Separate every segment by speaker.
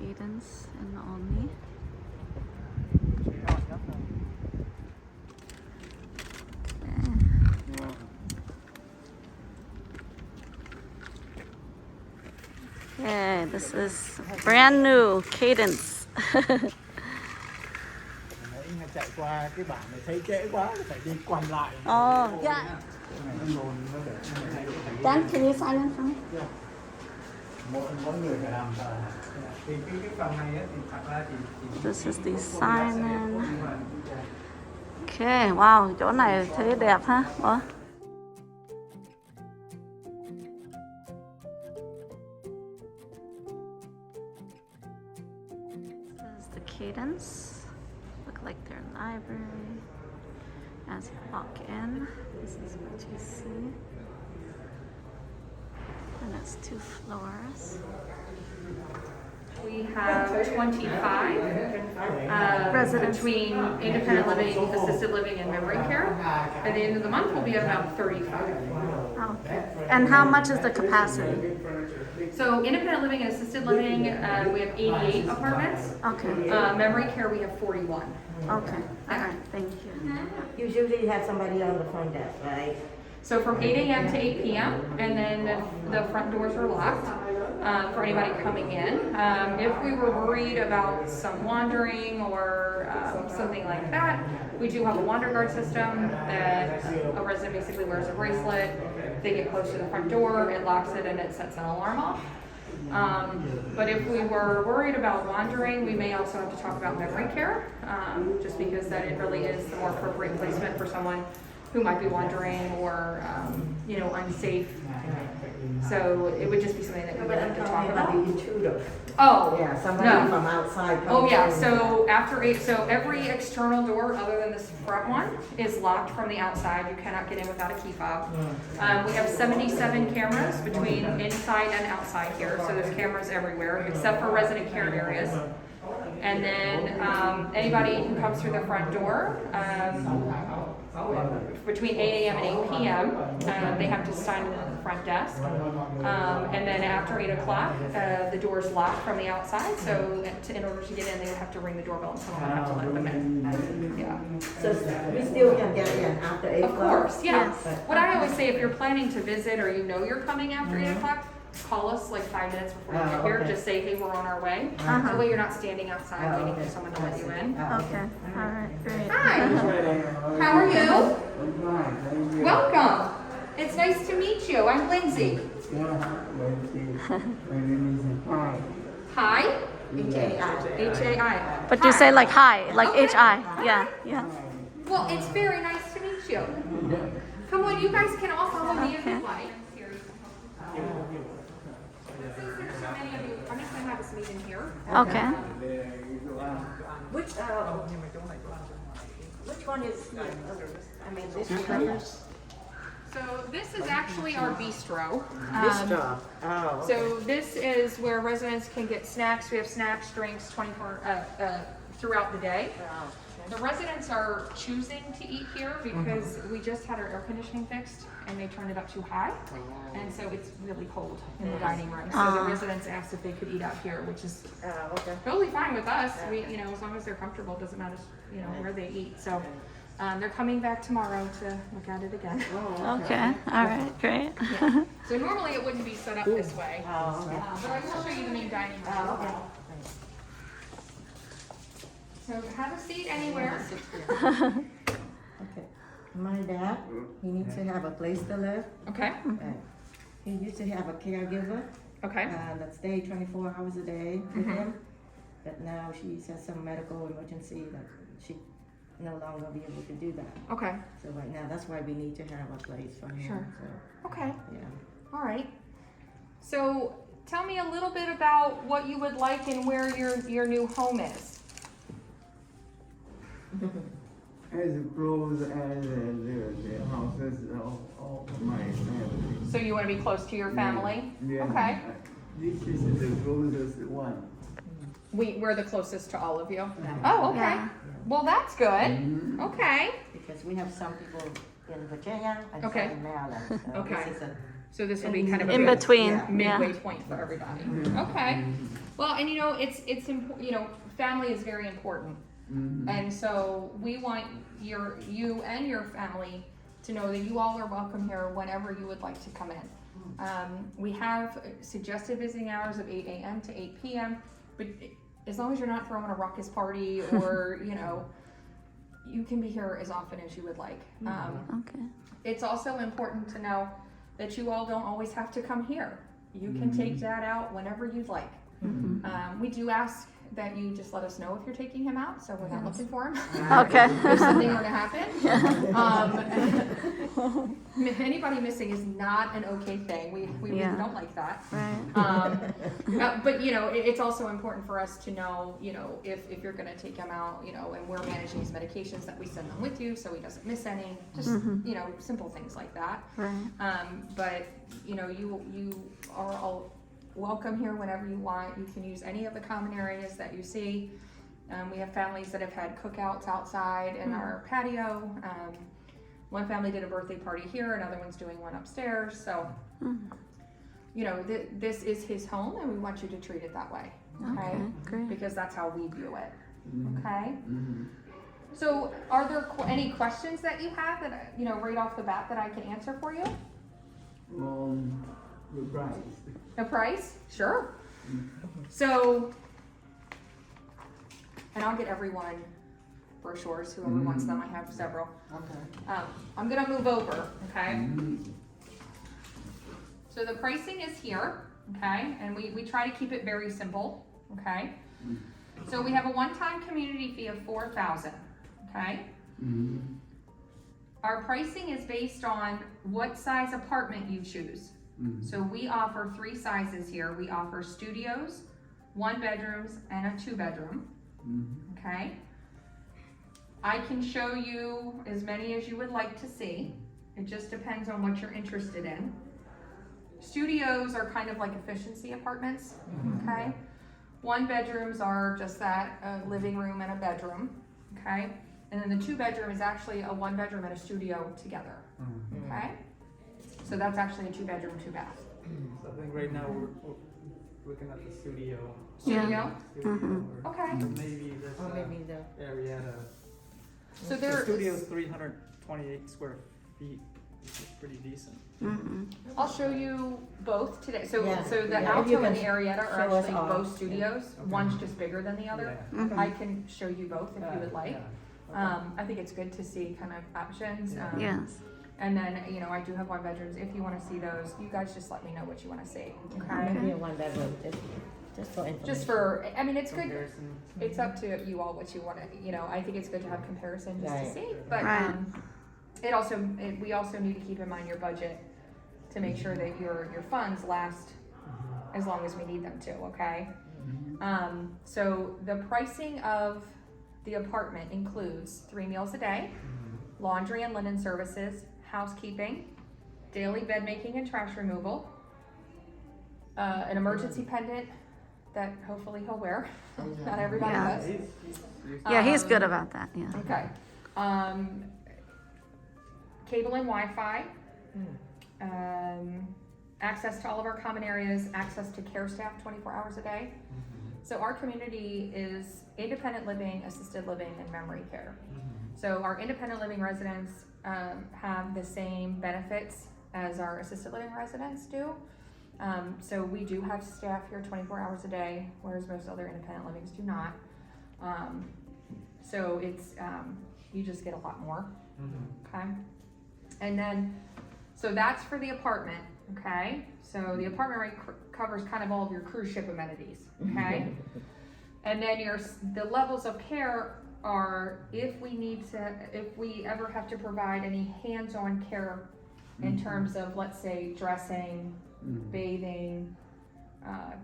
Speaker 1: Cadence and Olney. Okay, this is brand new Cadence.
Speaker 2: Chạy qua cái bản này thấy trễ quá phải đi quay lại.
Speaker 1: Oh, yeah. Dan, can you sign in for me?
Speaker 2: Mỗi người phải làm thì cái phần này thì thật ra thì
Speaker 1: This is the sign in. Okay, wow, chỗ này thấy đẹp ha. Ủa? This is the Cadence. Look like their library. As you walk in, this is what you see. And it's 2 floors.
Speaker 3: We have 25 residents between independent living, assisted living, and memory care. By the end of the month, we'll be at about 35.
Speaker 1: Okay. And how much is the capacity?
Speaker 3: So independent living and assisted living, we have 88 apartments.
Speaker 1: Okay.
Speaker 3: Memory care, we have 41.
Speaker 1: Okay. All right. Thank you.
Speaker 4: You usually have somebody on the front desk, right?
Speaker 3: So from 8 a.m. to 8 p.m. and then the front doors are locked for anybody coming in. If we were worried about some wandering or something like that, we do have a wander guard system that a resident basically wears a bracelet. They get close to the front door, it locks it, and it sets an alarm off. But if we were worried about wandering, we may also have to talk about memory care, just because that it really is the more appropriate placement for someone who might be wandering or, unsafe. So it would just be something that we would have to talk about.
Speaker 4: The intruder.
Speaker 3: Oh,
Speaker 4: Yeah, somebody
Speaker 3: no.
Speaker 4: from outside.
Speaker 3: Oh yeah,
Speaker 4: comes in.
Speaker 3: so after 8, so every external door other than this front one is locked from the outside. You cannot get in without a key fob. We have 77 cameras between inside and outside here, so there's cameras everywhere except for resident care areas. And then anybody who comes through the front door, between 8 a.m. and 8 p.m., they have to sign in at the front desk. And then after 8 o'clock, the door's locked from the outside, so in order to get in, they would have to ring the doorbell and someone would have to let them in. Yeah.
Speaker 4: So we still can get in after 8
Speaker 3: Of
Speaker 4: o'clock?
Speaker 3: course, yeah.
Speaker 4: Yes.
Speaker 3: What I always say, if you're planning to visit or you know you're coming after 8 o'clock, call us like 5 minutes before you get here.
Speaker 4: okay.
Speaker 3: Just say, hey, we're on our way. That way you're not standing outside waiting for someone to let you in.
Speaker 1: Okay. All right. Great.
Speaker 3: Hi, how are you? Welcome. It's nice to meet you. I'm Lindsay. Hi? H-A-I.
Speaker 1: But you say like hi, like
Speaker 3: Okay.
Speaker 1: H-I. Yeah. Yeah.
Speaker 3: Well, it's very nice to meet you. Come on, you guys can all follow me if you'd like. Since there's so many of you, I'm just gonna have us meet in here.
Speaker 1: Okay.
Speaker 4: Which one is here? This one?
Speaker 3: So this is actually our bistro.
Speaker 4: Bistro. Oh, okay.
Speaker 3: So this is where residents can get snacks. We have snacks, drinks 24 throughout the day. The residents are choosing to eat here because we just had our air conditioning fixed and they turned it up too high. And so it's really cold in the dining room. So the residents asked if they could eat out here, which is
Speaker 4: Okay.
Speaker 3: totally fine with us. We, as long as they're comfortable, it doesn't matter, where they eat. So they're coming back tomorrow to look at it again.
Speaker 1: Okay. All right. Great.
Speaker 3: So normally it wouldn't be set up this way.
Speaker 4: Oh, okay.
Speaker 3: But I will show you the main dining room.
Speaker 4: Oh, okay.
Speaker 3: So have a seat anywhere.
Speaker 4: Okay. My dad, he needs to have a place to live.
Speaker 3: Okay.
Speaker 4: He used to have a caregiver
Speaker 3: Okay.
Speaker 4: that stayed 24 hours a day with him. But now she has some medical emergency that she no longer be able to do that.
Speaker 3: Okay.
Speaker 4: So right now, that's why we need to have a place for him.
Speaker 3: Sure.
Speaker 4: So,
Speaker 3: Okay.
Speaker 4: yeah.
Speaker 3: All right. So tell me a little bit about what you would like and where your new home is.
Speaker 2: as close as the houses of my family.
Speaker 3: So you want to be close to your family?
Speaker 2: Yeah.
Speaker 3: Okay.
Speaker 2: This is the closest one.
Speaker 3: We're the closest to all of you. Oh, okay.
Speaker 1: Yeah.
Speaker 3: Well, that's good.
Speaker 2: Mhm.
Speaker 3: Okay.
Speaker 4: Because we have some people in Virginia and
Speaker 3: Okay.
Speaker 4: some in Maryland. So
Speaker 3: Okay.
Speaker 4: This is a
Speaker 3: So this will be kind of a
Speaker 1: In
Speaker 3: good
Speaker 1: between.
Speaker 4: Yeah.
Speaker 1: Yeah.
Speaker 3: midway point for everybody. Okay. Well, and it's important. Family is very important, and so we want you and your family to know that you all are welcome here whenever you would like to come in. We have suggested visiting hours of 8 a.m. to 8 p.m., but as long as you're not throwing a ruckus party or you can be here as often as you would like.
Speaker 1: Okay.
Speaker 3: It's also important to know that you all don't always have to come here. You can take Dad out whenever you'd like. We do ask that you just let us know if you're taking him out, so we're not looking for him.
Speaker 1: Okay.
Speaker 3: If something were to happen. Anybody missing is not an okay thing. We really don't like that.
Speaker 1: Right.
Speaker 3: But it's also important for us to know, if you're gonna take him out, and we're managing his medications, that we send them with you so he doesn't miss any. Just simple things like that.
Speaker 1: Right.
Speaker 3: But you are all welcome here whenever you want. You can use any of the common areas that you see. We have families that have had cookouts outside in our patio. One family did a birthday party here, another one's doing one upstairs. So, this is his home, and we want you to treat it that way. Okay?
Speaker 1: Great.
Speaker 3: Because that's how we view it. Okay? So, are there any questions that you have that, right off the bat that I can answer for you?
Speaker 2: The price.
Speaker 3: A price? Sure. So, and I'll get everyone brochures, whoever wants them. I have several.
Speaker 2: Okay.
Speaker 3: I'm gonna move over, okay? So the pricing is here, okay? And we try to keep it very simple, okay? So we have a one-time community fee of $4,000, okay? Our pricing is based on what size apartment you choose. So we offer 3 sizes here. We offer studios, 1 bedrooms, and a 2 bedroom. Okay. I can show you as many as you would like to see. It just depends on what you're interested in. Studios are kind of like efficiency apartments. Okay. 1 bedrooms are just that, a living room and a bedroom. Okay. And then the 2 bedroom is actually a 1 bedroom and a studio together. Okay. So that's actually a 2 bedroom, 2 bath.
Speaker 2: So I think right now we're looking at the studio.
Speaker 3: Studio?
Speaker 2: Or
Speaker 3: Okay.
Speaker 2: maybe there's
Speaker 4: Maybe the
Speaker 2: area.
Speaker 3: So
Speaker 2: The
Speaker 3: there,
Speaker 2: studio's 328 square feet, which is pretty decent.
Speaker 3: I'll show you both today. So
Speaker 4: Yeah.
Speaker 3: so the
Speaker 4: Yeah, if
Speaker 3: Alto
Speaker 4: you
Speaker 3: and
Speaker 4: can
Speaker 3: the Arietta are
Speaker 4: show us
Speaker 3: actually
Speaker 4: all.
Speaker 3: both studios. One's just bigger than the other.
Speaker 2: Yeah.
Speaker 3: I can show you both if you would like.
Speaker 2: Yeah.
Speaker 3: I think it's good to see kind of options.
Speaker 2: Yeah.
Speaker 1: Yes.
Speaker 3: And then, I do have 1 bedrooms. If you want to see those, you guys just let me know what you want to see. Okay.
Speaker 4: maybe a 1 bedroom, just for information.
Speaker 3: Just for, it's good.
Speaker 2: Comparison.
Speaker 3: It's up to you all what you want to, I think it's good to have comparison just to
Speaker 4: Right.
Speaker 3: see. But
Speaker 1: Right.
Speaker 3: we also need to keep in mind your budget to make sure that your funds last as long as we need them to, okay? So the pricing of the apartment includes 3 meals a day, laundry and linen services, housekeeping, daily bed making and trash removal, an emergency pendant that hopefully he'll wear. Not everybody
Speaker 1: Yeah.
Speaker 3: does.
Speaker 1: Yeah, he's good about that. Yeah.
Speaker 3: Okay. Cable and Wi-Fi. Access to all of our common areas, access to care staff 24 hours a day. So our community is independent living, assisted living, and memory care. So our independent living residents have the same benefits as our assisted living residents do. So we do have staff here 24 hours a day, whereas most other independent livings do not. So it's, you just get a lot more, okay? And then, so that's for the apartment, okay? So the apartment rate covers kind of all of your cruise ship amenities, okay? And then the levels of care are if we ever have to provide any hands-on care in terms of, let's say, dressing, bathing,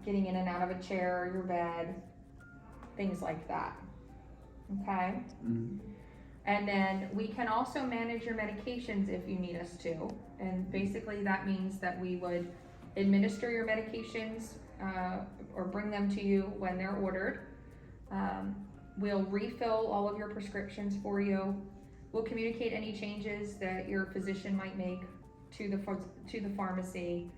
Speaker 3: getting in and out of a chair, your bed, things like that, okay? And then we can also manage your medications if you need us to. And basically that means that we would administer your medications or bring them to you when they're ordered. We'll refill all of your prescriptions for you. We'll communicate any changes that your physician might make to the pharmacy.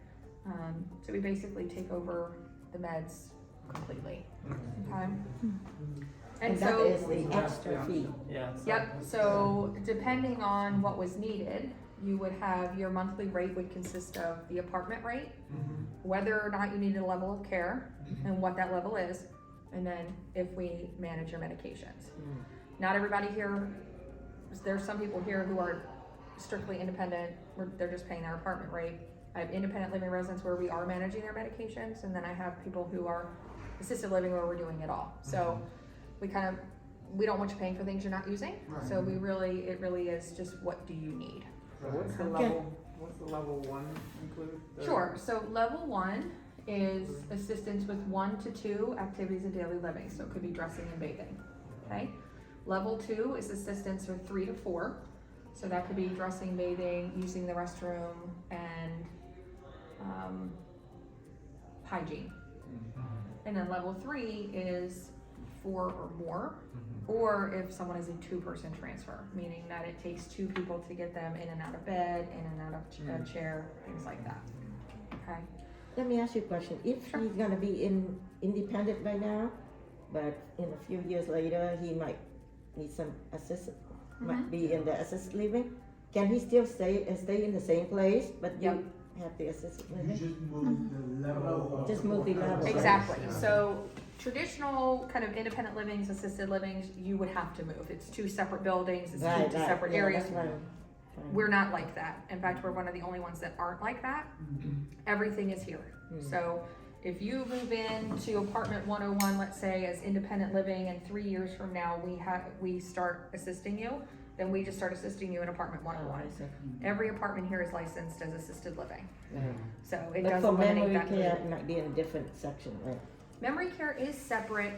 Speaker 3: So we basically take over the meds completely.
Speaker 2: Mhm.
Speaker 3: Okay.
Speaker 4: And that
Speaker 3: so,
Speaker 4: is the extra fee.
Speaker 2: Yeah.
Speaker 3: yep, so depending on what was needed, you would have, your monthly rate would consist of the apartment rate,
Speaker 2: Mhm.
Speaker 3: whether or not you needed a level of care, and what that level is, and then if we manage your medications.
Speaker 4: Mm.
Speaker 3: Not everybody here, there's some people here who are strictly independent, where they're just paying their apartment rate. I have independent living residents where we are managing their medications, and then I have people who are assisted living where we're doing it all. So we don't want you paying for things you're not using.
Speaker 2: Right.
Speaker 3: So it really is just, what do you need?
Speaker 5: So what's the level one include?
Speaker 3: Sure, so level 1 is assistance with 1 to 2 activities of daily living, so it could be dressing and bathing, okay? Level 2 is assistance with 3 to 4, so that could be dressing, bathing, using the restroom, and hygiene. And then level 3 is 4 or more, or if someone is a 2-person transfer, meaning that it takes 2 people to get them in and out of bed, in and out of a chair, things like that. Okay.
Speaker 4: Let me ask you a question. If
Speaker 3: Sure.
Speaker 4: he's gonna be independent right now, but in a few years later, he might need some assistance, might be in the assisted living, can he still stay in the same place, but
Speaker 3: Yep.
Speaker 4: you have the assisted
Speaker 2: You
Speaker 4: living?
Speaker 2: just move the level.
Speaker 4: Just move the level.
Speaker 3: Exactly. So traditional kind of independent livings, assisted livings, you would have to move. It's 2 separate buildings, it's 2 separate
Speaker 4: Yeah,
Speaker 3: areas.
Speaker 4: that's what I'm trying-
Speaker 3: We're not like that. In fact, we're one of the only ones that aren't like that. Everything is here. So if you move into apartment 101, let's say, as independent living, and 3 years from now we start assisting you, then we just start assisting you in apartment
Speaker 4: Oh,
Speaker 3: 101.
Speaker 4: I see.
Speaker 3: Every apartment here is licensed as assisted living.
Speaker 4: Right.
Speaker 3: So it
Speaker 4: But
Speaker 3: does
Speaker 4: for
Speaker 3: eliminate
Speaker 4: memory
Speaker 3: that.
Speaker 4: care, it might be in a different section, right?
Speaker 3: Memory care is separate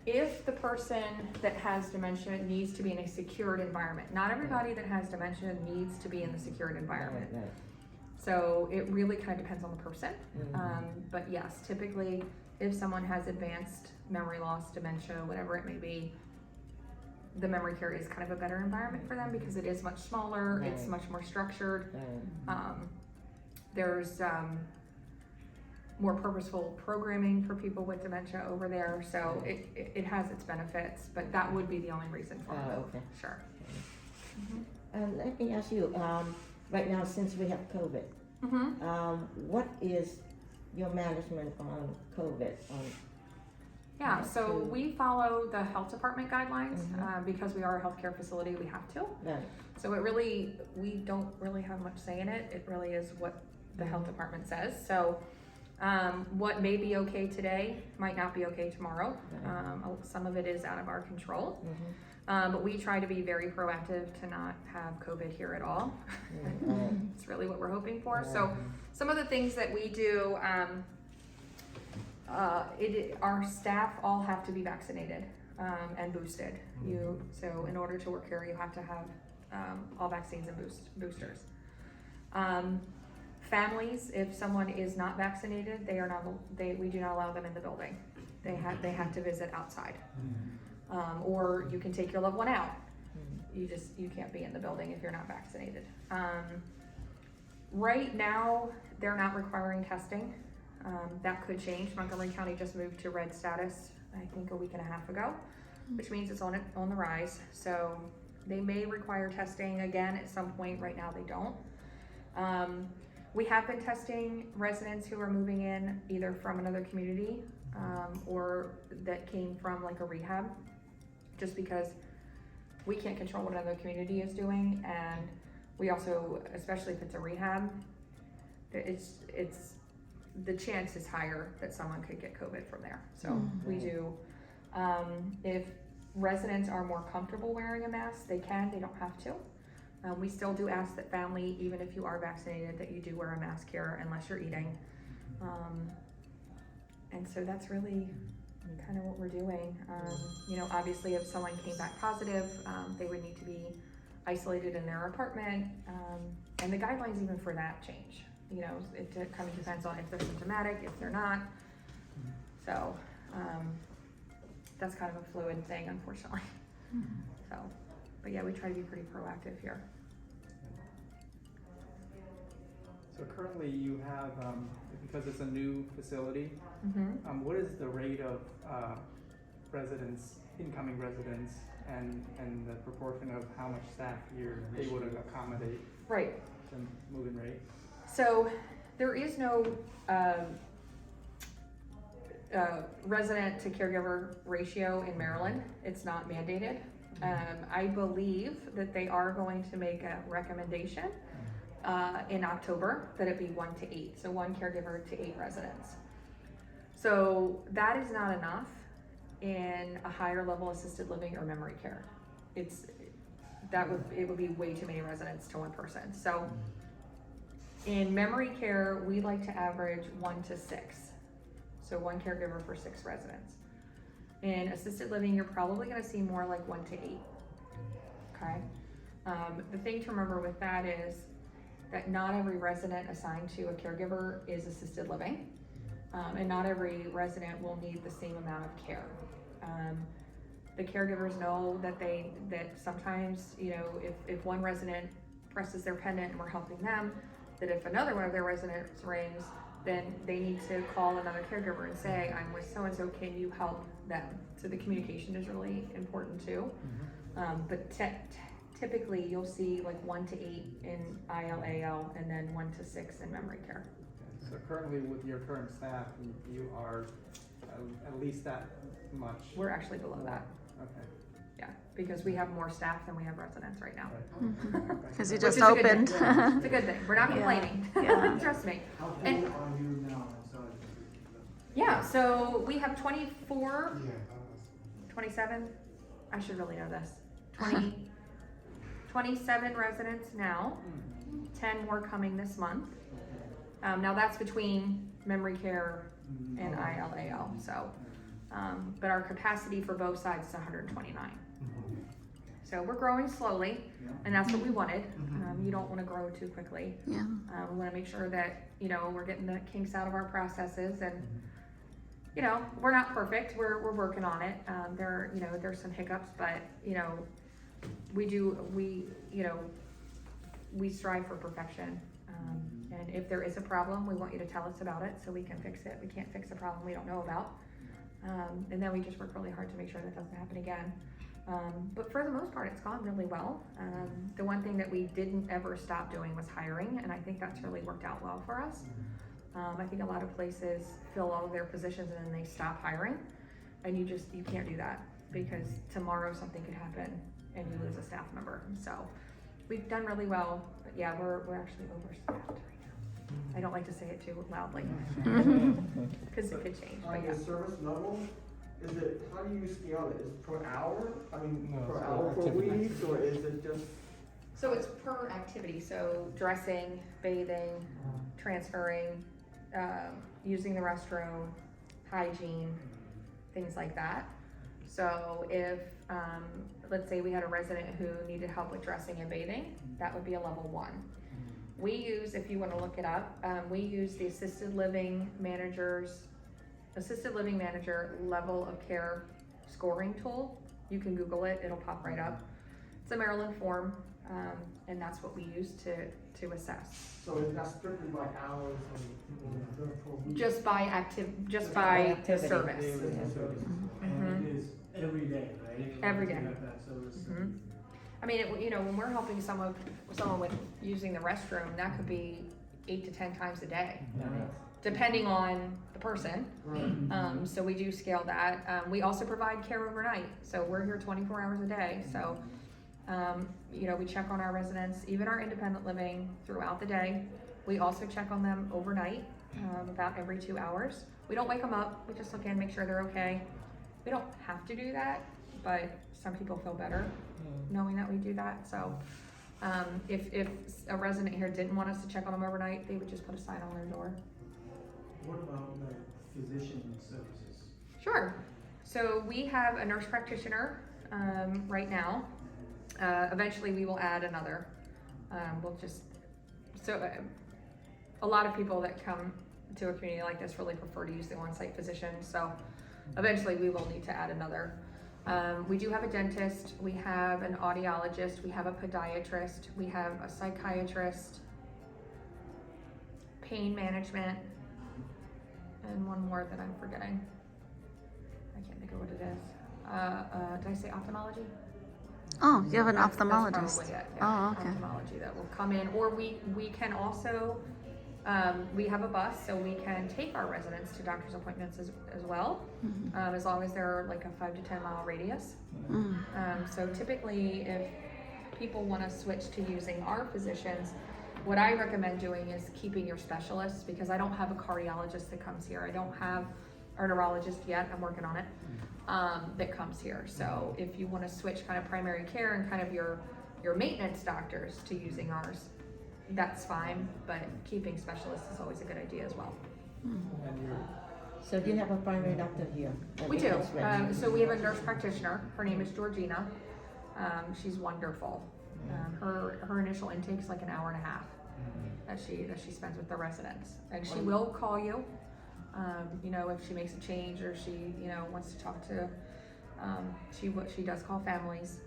Speaker 3: if the person that has dementia needs to be in a secured environment. Not everybody that has dementia needs to be in the secured environment.
Speaker 4: Right.
Speaker 3: So it really kind of depends on the person.
Speaker 4: Mhm.
Speaker 3: But yes, typically if someone has advanced memory loss, dementia, whatever it may be, the memory care is kind of a better environment for them because it is much smaller, it's
Speaker 4: Right.
Speaker 3: much more structured.
Speaker 4: Right.
Speaker 3: There's more purposeful programming for people with dementia over there, so it has its benefits, but that would be the only reason for a
Speaker 4: Oh,
Speaker 3: move.
Speaker 4: okay.
Speaker 3: Sure.
Speaker 4: Let me ask you, right now, since we have COVID, what is your management on COVID?
Speaker 3: Yeah, so
Speaker 4: to-
Speaker 3: we follow the health department guidelines, because we are a healthcare facility, we have to.
Speaker 4: Right.
Speaker 3: So we don't really have much say in it. It really is what the health department says. So, what may be okay today might not be okay tomorrow. Some of it is out of our control. But we try to be very proactive to not have COVID here at all. It's really what we're hoping for. So some of the things that we do, our staff all have to be vaccinated and boosted. So in order to work here, you have to have all vaccines and boosters. Families, if someone is not vaccinated, we do not allow them in the building. They have to visit outside. Or you can take your loved one out. You can't be in the building if you're not vaccinated. Right now, they're not requiring testing. That could change. Montgomery County just moved to red status, I think a week and a half ago, which means it's on the rise. So they may require testing again at some point. Right now, they don't. We have been testing residents who are moving in either from another community or that came from like a rehab, just because we can't control what another community is doing, and we also, especially if it's a rehab, it's the chance is higher that someone could get COVID from there. So we do. If residents are more comfortable wearing a mask, they can. They don't have to. We still do ask that family, even if you are vaccinated, that you do wear a mask here unless you're eating. And so that's really kind of what we're doing. Obviously if someone came back positive, they would need to be isolated in their apartment. And the guidelines even for that change. It kind of depends on if they're symptomatic, if they're not. So that's kind of a fluid thing, unfortunately. So, but yeah, we try to be pretty proactive here.
Speaker 5: So currently you have, because it's a new facility, what is the rate of residents, incoming residents, and the proportion of how much staff you're able to accommodate
Speaker 3: Right.
Speaker 5: to move-in rate?
Speaker 3: So there is no resident to caregiver ratio in Maryland. It's not mandated. I believe that they are going to make a recommendation in October that it be 1 to 8, so 1 caregiver to 8 residents. So that is not enough in a higher level assisted living or memory care. It would be way too many residents to 1 person. So in memory care, we like to average 1 to 6. So 1 caregiver for 6 residents. In assisted living, you're probably gonna see more like 1 to 8, okay? The thing to remember with that is that not every resident assigned to a caregiver is assisted living, and not every resident will need the same amount of care. The caregivers know that sometimes, you know, if one resident presses their pendant and we're helping them, that if another one of their residents rings, then they need to call another caregiver and say, I'm with so-and-so, can you help them? So the communication is really important too. But typically you'll see like 1 to 8 in ILAL and then 1 to 6 in memory care.
Speaker 5: Okay. So currently with your current staff, you are at least that much?
Speaker 3: We're actually below that.
Speaker 5: Okay.
Speaker 3: Yeah, because we have more staff than we have residents right now.
Speaker 1: Because you
Speaker 3: Which
Speaker 1: just
Speaker 3: is a good
Speaker 1: opened.
Speaker 3: thing. It's a good thing. We're not
Speaker 1: Yeah.
Speaker 3: complaining.
Speaker 1: Yeah.
Speaker 3: Trust me.
Speaker 2: How full
Speaker 3: And-
Speaker 2: are you now? Sorry.
Speaker 3: Yeah, so we have 24, 27, I should really know this, 27 residents now, 10 more coming this month. Now that's between memory care and ILAL, so, but our capacity for both sides is 129. So we're growing slowly, and that's what we wanted. You don't want to grow too quickly.
Speaker 1: Yeah.
Speaker 3: We want to make sure that, you know, we're getting the kinks out of our processes, and you know, we're not perfect. We're working on it. There's some hiccups, but you know, we strive for perfection. And if there is a problem, we want you to tell us about it so we can fix it. We can't fix a problem we don't know about. And then we just work really hard to make sure that doesn't happen again. But for the most part, it's gone really well. The one thing that we didn't ever stop doing was hiring, and I think that's really worked out well for us. I think a lot of places fill all of their positions and then they stop hiring, and you can't do that because tomorrow something could happen and you lose a staff member. So we've done really well, but yeah, we're actually overstaffed right now. I don't like to say it too loudly because it could change, but
Speaker 6: On
Speaker 3: yeah.
Speaker 6: the service level, how do you scale it? Is it per hour?
Speaker 5: No,
Speaker 6: Per
Speaker 5: it's
Speaker 6: hour per
Speaker 5: activity.
Speaker 6: week, or is it just?
Speaker 3: So it's per activity, so dressing, bathing, transferring, using the restroom, hygiene, things like that. So if, let's say we had a resident who needed help with dressing and bathing, that would be a level 1. We use, if you wanna look it up, we use the assisted living manager level of care scoring tool. You can Google it, it'll pop right up. It's a Maryland form, and that's what we use to assess.
Speaker 6: So is that strictly by hours or per week?
Speaker 3: Just by
Speaker 4: activity.
Speaker 3: service.
Speaker 6: Daily service.
Speaker 2: And it is every day, right?
Speaker 3: Every day.
Speaker 2: You have that service.
Speaker 3: Mhm. I mean, when we're helping someone with using the restroom, that could be 8 to 10 times a day, depending on the person.
Speaker 6: Right.
Speaker 3: So we do scale that. We also provide care overnight, so we're here 24 hours a day. So, we check on our residents, even our independent living, throughout the day. We also check on them overnight, about every 2 hours. We don't wake them up. We just look in, make sure they're okay. We don't have to do that, but some people feel better knowing that we do that. So if a resident here didn't want us to check on them overnight, they would just put a sign on their door.
Speaker 2: What about the physician services?
Speaker 3: Sure. So we have a nurse practitioner right now. Eventually we will add another. A lot of people that come to a community like this really prefer to use the on-site physician. So eventually we will need to add another. We do have a dentist, we have an audiologist, we have a podiatrist, we have a psychiatrist. pain management, and one more that I'm forgetting. I can't think of what it is. Did I say ophthalmology?
Speaker 1: Oh, you have an
Speaker 3: That's
Speaker 1: ophthalmologist.
Speaker 3: probably it, yeah.
Speaker 1: Oh, okay.
Speaker 3: Ophthalmology that will come in, or we can also, we have a bus, so we can take our residents to doctor's appointments as well, as long as they're like a 5 to 10 mile radius. So typically, if people want to switch to using our physicians, what I recommend doing is keeping your specialists, because I don't have a cardiologist that comes here. I don't have a neurologist yet. I'm working on it. That comes here. So if you want to switch kind of primary care and kind of your maintenance doctors to using ours, that's fine, but keeping specialists is always a good idea as well.
Speaker 4: So do you have a primary doctor here?
Speaker 3: We do. So we have a nurse practitioner. Her name is Georgina. She's wonderful. Her initial intake is like an hour and a half that she spends with the residents, and she will call you. You know, if she makes a change or she, you know, wants to talk to, she does call families.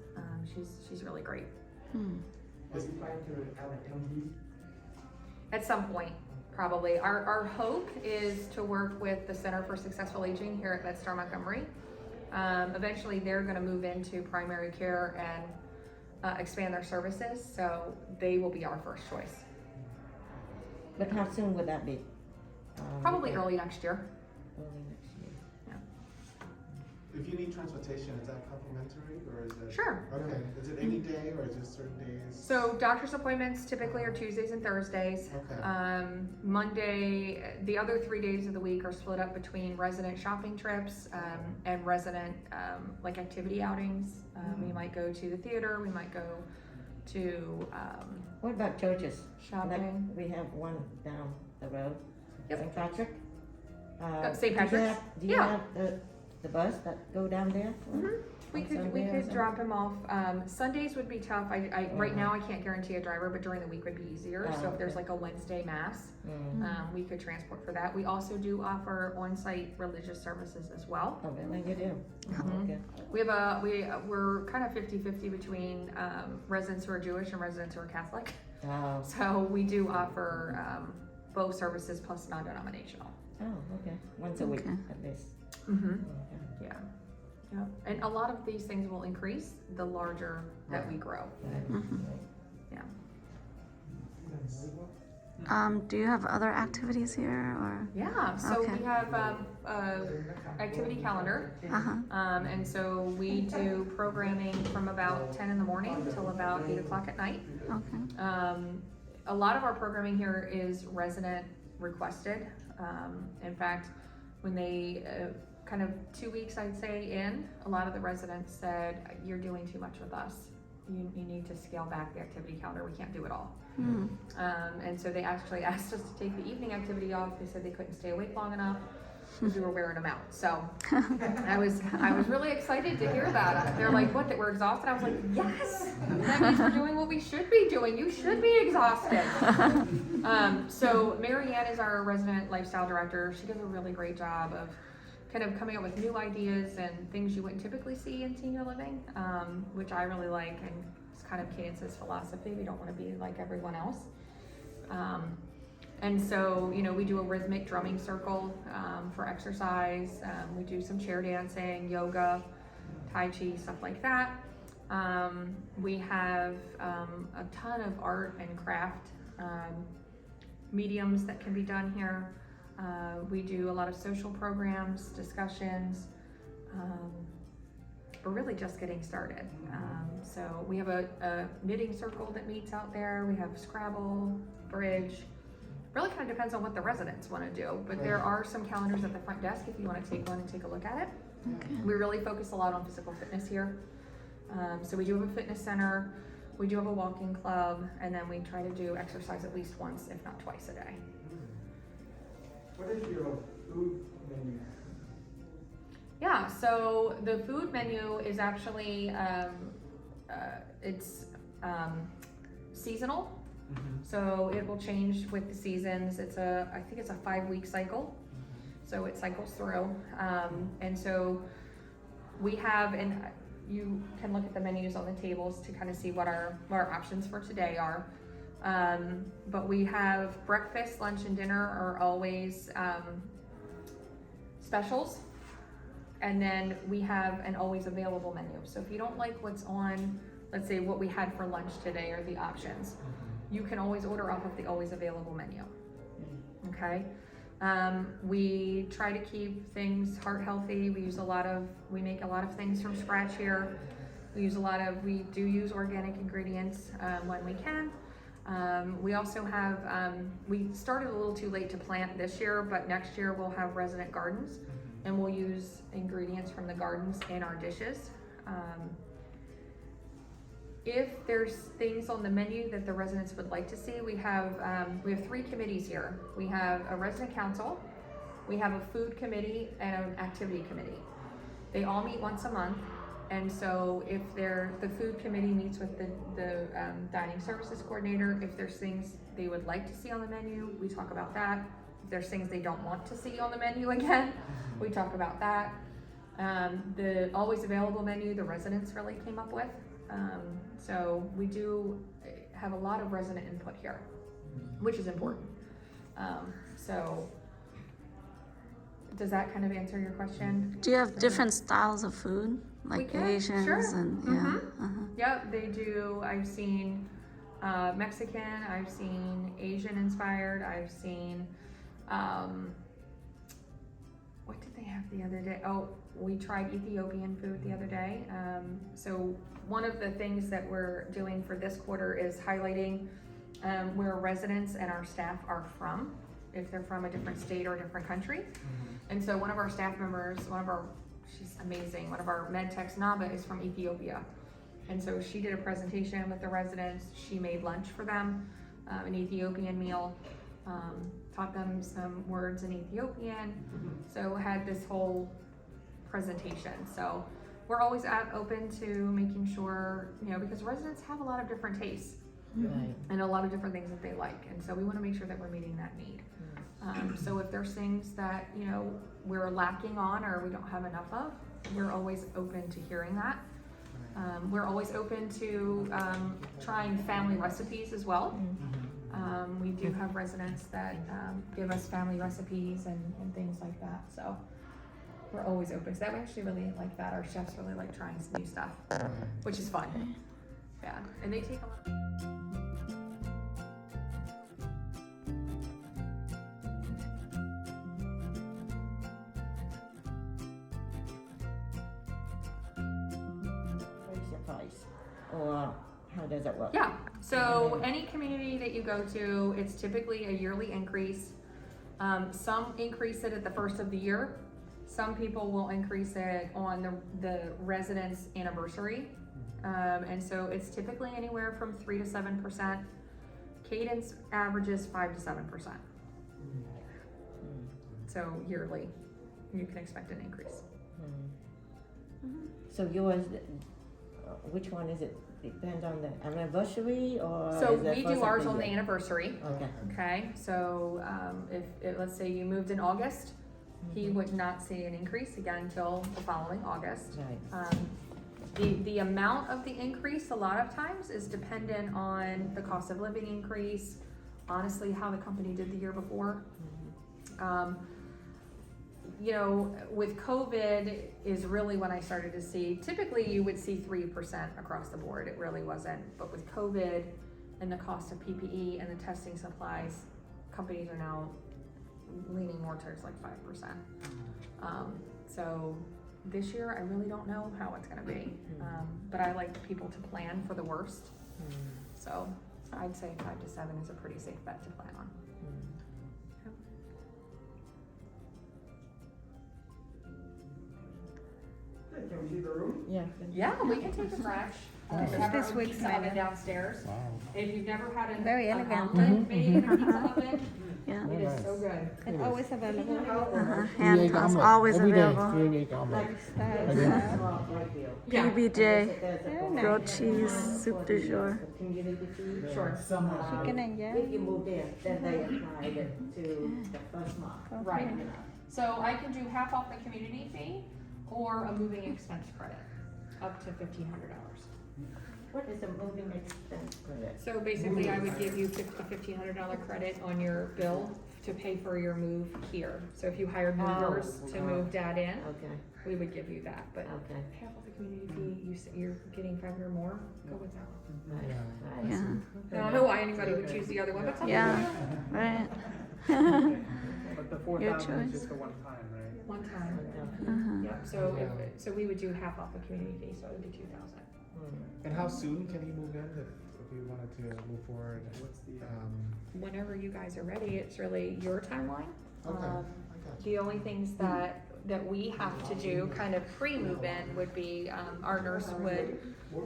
Speaker 3: She's really great.
Speaker 6: Is it trying to have an MD?
Speaker 3: At some point, probably. Our hope is to work with the Center for Successful Aging here at MedStar Montgomery. Eventually, they're going to move into primary care and expand their services, so they will be our first choice.
Speaker 4: But how soon would that be?
Speaker 3: Probably early next year.
Speaker 4: Early next year.
Speaker 6: If you need transportation, is that complimentary or is it?
Speaker 3: Sure.
Speaker 6: Okay, is it any day or is it certain days?
Speaker 3: So doctor's appointments typically are Tuesdays and Thursdays.
Speaker 6: Okay.
Speaker 3: Monday, the other 3 days of the week are split up between resident shopping trips and resident like activity outings. We might go to the theater, we might go to
Speaker 4: What about churches?
Speaker 3: shopping.
Speaker 4: We have one down the road.
Speaker 3: Yep.
Speaker 4: St. Patrick.
Speaker 3: St. Patrick's?
Speaker 4: Do you
Speaker 3: Yeah.
Speaker 4: have the bus that go down there?
Speaker 3: We
Speaker 4: On
Speaker 3: could
Speaker 4: Sunday or something?
Speaker 3: drop him off. Sundays would be tough. Right now I can't guarantee a driver, but during the week would be easier. So if there's
Speaker 4: Okay.
Speaker 3: like a Wednesday mass,
Speaker 4: Mm.
Speaker 3: we could transport for that. We also do offer on-site religious services as well.
Speaker 4: Oh, really? You do?
Speaker 3: Mhm.
Speaker 4: Okay.
Speaker 3: We're kind of 50-50 between residents who are Jewish and residents who are Catholic.
Speaker 4: Oh,
Speaker 3: So we do offer both services plus non-denominational.
Speaker 4: okay. Once a week
Speaker 1: Okay.
Speaker 4: at least.
Speaker 3: Mm-hmm.
Speaker 4: Okay.
Speaker 3: Yeah. Yeah. And a lot of these things will increase the larger that we grow. Yeah.
Speaker 1: Do you have other activities here or?
Speaker 3: Yeah. So
Speaker 1: Okay.
Speaker 3: we have activity calendar. And so we do programming from about 10 in the morning till about 8 o'clock at night.
Speaker 1: Okay.
Speaker 3: A lot of our programming here is resident requested. In fact, when they kind of 2 weeks, I'd say, in, a lot of the residents said, you're doing too much with us. You need to scale back the activity calendar. We can't do it all. And so they actually asked us to take the evening activity off. They said they couldn't stay awake long enough because we were wearing them out. So I was really excited to hear that. They're like, what, that we're exhausted? I was like, yes, that means we're doing what we should be doing. You should be exhausted. So Mary Ann is our resident lifestyle director. She does a really great job of kind of coming up with new ideas and things you wouldn't typically see in senior living, which I really like, and it's kind of Cadence's philosophy. We don't want to be like everyone else. And so, you know, we do a rhythmic drumming circle for exercise. We do some chair dancing, yoga, Tai Chi, stuff like that. We have a ton of art and craft mediums that can be done here. We do a lot of social programs, discussions. We're really just getting started. So we have a knitting circle that meets out there. We have Scrabble, bridge. Really kind of depends on what the residents want to do, but there are some calendars at the front desk if you want to take one and take a look at it.
Speaker 1: Okay.
Speaker 3: We really focus a lot on physical fitness here. So we do have a fitness center, we do have a walking club, and then we try to do exercise at least once, if not twice a day.
Speaker 6: What is your food menu?
Speaker 3: Yeah, so the food menu is actually, it's seasonal. So it will change with the seasons. I think it's a 5-week cycle. So it cycles through. And so we have, and you can look at the menus on the tables to kind of see what our options for today are. But we have breakfast, lunch, and dinner are always specials. And then we have an always available menu. So if you don't like what's on, let's say what we had for lunch today or the options, you can always order off of the always available menu. Okay? We try to keep things heart healthy. We make a lot of things from scratch here. We do use organic ingredients when we can. We also have, we started a little too late to plant this year, but next year we'll have resident gardens and we'll use ingredients from the gardens in our dishes. If there's things on the menu that the residents would like to see, we have 3 committees here. We have a resident council, we have a food committee, and an activity committee. They all meet once a month, and so if the food committee meets with the dining services coordinator, if there's things they would like to see on the menu, we talk about that. If there's things they don't want to see on the menu again, we talk about that. The always available menu, the residents really came up with. So we do have a lot of resident input here, which is important. So does that kind of answer your question?
Speaker 1: Do you have different styles of food, like Asians
Speaker 3: sure.
Speaker 1: and
Speaker 3: Yep, they do. I've seen Mexican, I've seen Asian inspired, I've seen what did they have the other day? Oh, we tried Ethiopian food the other day. So one of the things that we're doing for this quarter is highlighting where residents and our staff are from, if they're from a different state or a different country. And so one of our staff members, she's amazing, one of our med techs, Naba, is from Ethiopia. And so she did a presentation with the residents. She made lunch for them, an Ethiopian meal, taught them some words in Ethiopian. So had this whole presentation. So we're always open to making sure, because residents have a lot of different tastes and a lot of different things that they like. And so we want to make sure that we're meeting that need. So if there's things that, we're lacking on or we don't have enough of, we're always open to hearing that. We're always open to trying family recipes as well. We do have residents that give us family recipes and things like that. So we're always open. So that we actually really like that. Our chefs really like trying some new stuff, which is fun. Yeah, and they take a lot.
Speaker 4: Raise your price, or how does it work?
Speaker 3: Yeah, so any community that you go to, it's typically a yearly increase. Some increase it at the first of the year. Some people will increase it on the resident's anniversary. And so it's typically anywhere from 3 to 7%. Cadence averages 5 to 7%. So yearly, you can expect an increase.
Speaker 4: So yours, which one is it? Depend on the anniversary or?
Speaker 3: So
Speaker 4: is it
Speaker 3: we
Speaker 4: first
Speaker 3: do
Speaker 4: of
Speaker 3: ours on the
Speaker 4: year?
Speaker 3: anniversary.
Speaker 4: Okay.
Speaker 3: Okay, so if let's say you moved in August, he would not see an increase again until the following August.
Speaker 4: Right.
Speaker 3: The amount of the increase a lot of times is dependent on the cost of living increase, honestly, how the company did the year before. With COVID is really when I started to see, typically you would see 3% across the board. It really wasn't. But with COVID and the cost of PPE and the testing supplies, companies are now leaning more towards like 5%. So this year, I really don't know how it's gonna be. But I like people to plan for the worst. So I'd say 5 to 7 is a pretty safe bet to plan on.
Speaker 2: Can we see the room?
Speaker 4: Yeah.
Speaker 3: Yeah, we can take a fresh.
Speaker 7: This week's
Speaker 3: oven downstairs.
Speaker 6: Wow.
Speaker 3: If you've never had
Speaker 7: Very
Speaker 3: an
Speaker 7: elegant.
Speaker 3: omelet made in a pizza oven,
Speaker 1: Yeah.
Speaker 3: it is so good.
Speaker 7: It's always available.
Speaker 1: Hand toss always available.
Speaker 3: Yeah.
Speaker 1: PBJ, grilled cheese, soup du jour.
Speaker 4: Community fee.
Speaker 3: Sure.
Speaker 7: Chicken and
Speaker 4: If
Speaker 7: yam.
Speaker 4: you move in, then they apply it to the first month.
Speaker 3: Right. So I can do half off the community fee or a moving expense credit, up to $1,500.
Speaker 4: What is a moving expense credit?
Speaker 3: So basically, I would give you $1,500 credit on your bill to pay for your move here. So if you hired movers to move Dad in,
Speaker 4: Okay,
Speaker 3: we would give you that, but
Speaker 4: okay.
Speaker 3: half of the community fee, you're getting 500 more, go with that.
Speaker 4: Right, right.
Speaker 1: Yeah.
Speaker 3: I don't know why anybody would choose the other one, but some people
Speaker 1: Yeah.
Speaker 3: do.
Speaker 1: Right.
Speaker 5: But the
Speaker 1: Your
Speaker 5: 4,000 is
Speaker 1: choice.
Speaker 5: just a one time, right?
Speaker 3: One time.
Speaker 1: Uh-huh.
Speaker 3: Yep, so so we would do half off the community fee, so it would be 2,000.
Speaker 6: And how soon can he move in if we wanted to move forward?
Speaker 5: What's the,
Speaker 3: Whenever you guys are ready, it's really your timeline.
Speaker 6: Okay, I got you.
Speaker 3: The only things that we have to do kind of pre-move in would be, our nurse would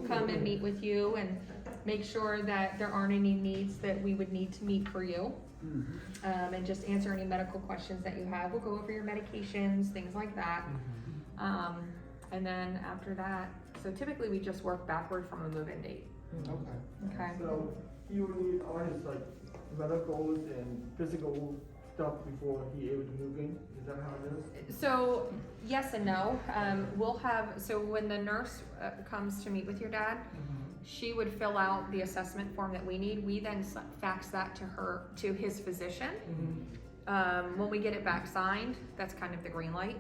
Speaker 3: come and meet with you and make sure that there aren't any needs that we would need to meet for you. And just answer any medical questions that you have. We'll go over your medications, things like that. And then after that, so typically we just work backward from a move-in date.
Speaker 6: Okay.
Speaker 3: Okay.
Speaker 8: So he will need all his like medicals and physical stuff before he able to move in. Is that how it is?
Speaker 3: So yes and no. We'll have, so when the nurse comes to meet with your dad, she would fill out the assessment form that we need. We then fax that to his physician. When we get it back signed, that's kind of the green light.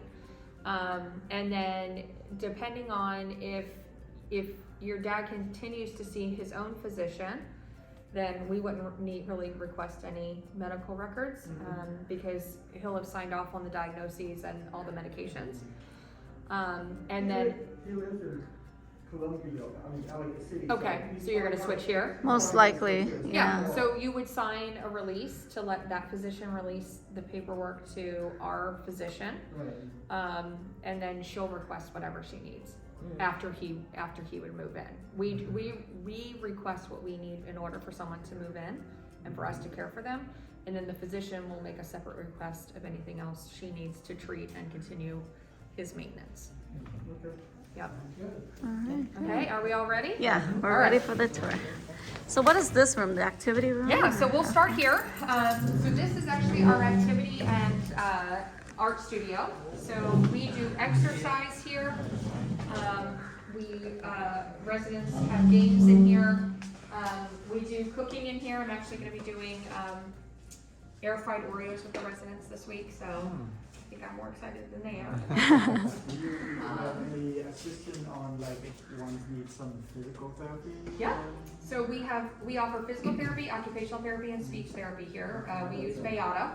Speaker 3: And then depending on if your dad continues to see his own physician, then we wouldn't really request any medical records, because he'll have signed off on the diagnoses and all the medications. And then,
Speaker 8: He lives in Columbia, I mean, LA City.
Speaker 3: okay, so you're gonna switch here?
Speaker 1: Most likely,
Speaker 3: Yeah,
Speaker 1: yeah.
Speaker 3: so you would sign a release to let that physician release the paperwork to our physician.
Speaker 8: Right.
Speaker 3: And then she'll request whatever she needs after he would move in. We request what we need in order for someone to move in and for us to care for them. And then the physician will make a separate request of anything else she needs to treat and continue his maintenance. Yep.
Speaker 1: All right.
Speaker 3: Okay, are we all ready?
Speaker 1: Yeah, we're
Speaker 3: All right.
Speaker 1: ready for the tour. So what is this room, the activity room?
Speaker 3: Yeah, so we'll start here. So this is actually our activity and art studio. So we do exercise here. Residents have games in here. We do cooking in here. I'm actually going to be doing air fried Oreos with the residents this week, so I think I'm more excited than they are.
Speaker 2: Do you have any assistance on like if ones need some physical therapy?
Speaker 3: Yeah. So we offer physical therapy, occupational therapy, and speech therapy here. We use Bayada.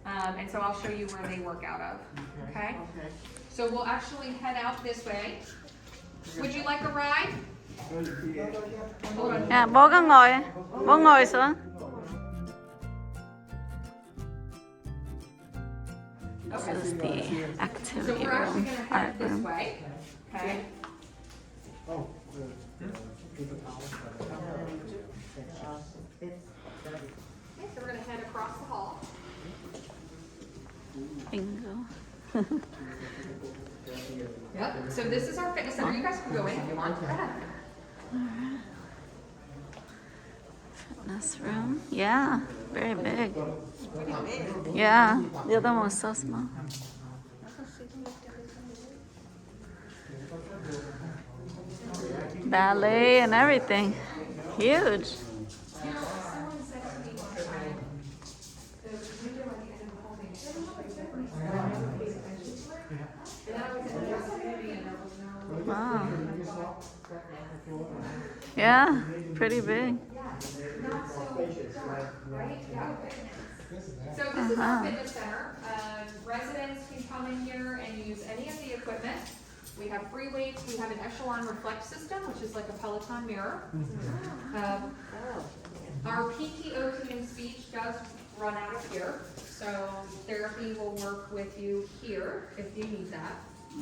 Speaker 3: And so I'll show you where they work out of. Okay?
Speaker 2: Okay.
Speaker 3: So we'll actually head out this way. Would you like a ride? Hold on.
Speaker 1: Yeah, bố ngồi xuống. This is the
Speaker 3: So
Speaker 1: activity
Speaker 3: we're actually
Speaker 1: room,
Speaker 3: gonna
Speaker 1: art
Speaker 3: head this
Speaker 1: room.
Speaker 3: way. Okay?
Speaker 2: Oh,
Speaker 3: Okay, so we're gonna head across the hall.
Speaker 1: Bingo.
Speaker 3: Yep. So this is our fitness center. You guys can go in if you want. Go ahead.
Speaker 1: Fitness room. Yeah, very big. Yeah, the other one was so small. Ballet and everything. Huge. Wow. Yeah, pretty big.
Speaker 3: So this is our fitness center. Residents can come in here and use any of the equipment. We have free weights. We have an echelon reflect system, which is like a Peloton mirror. Our PT, OT, and speech does run out of here. So therapy will work with you here if you need that.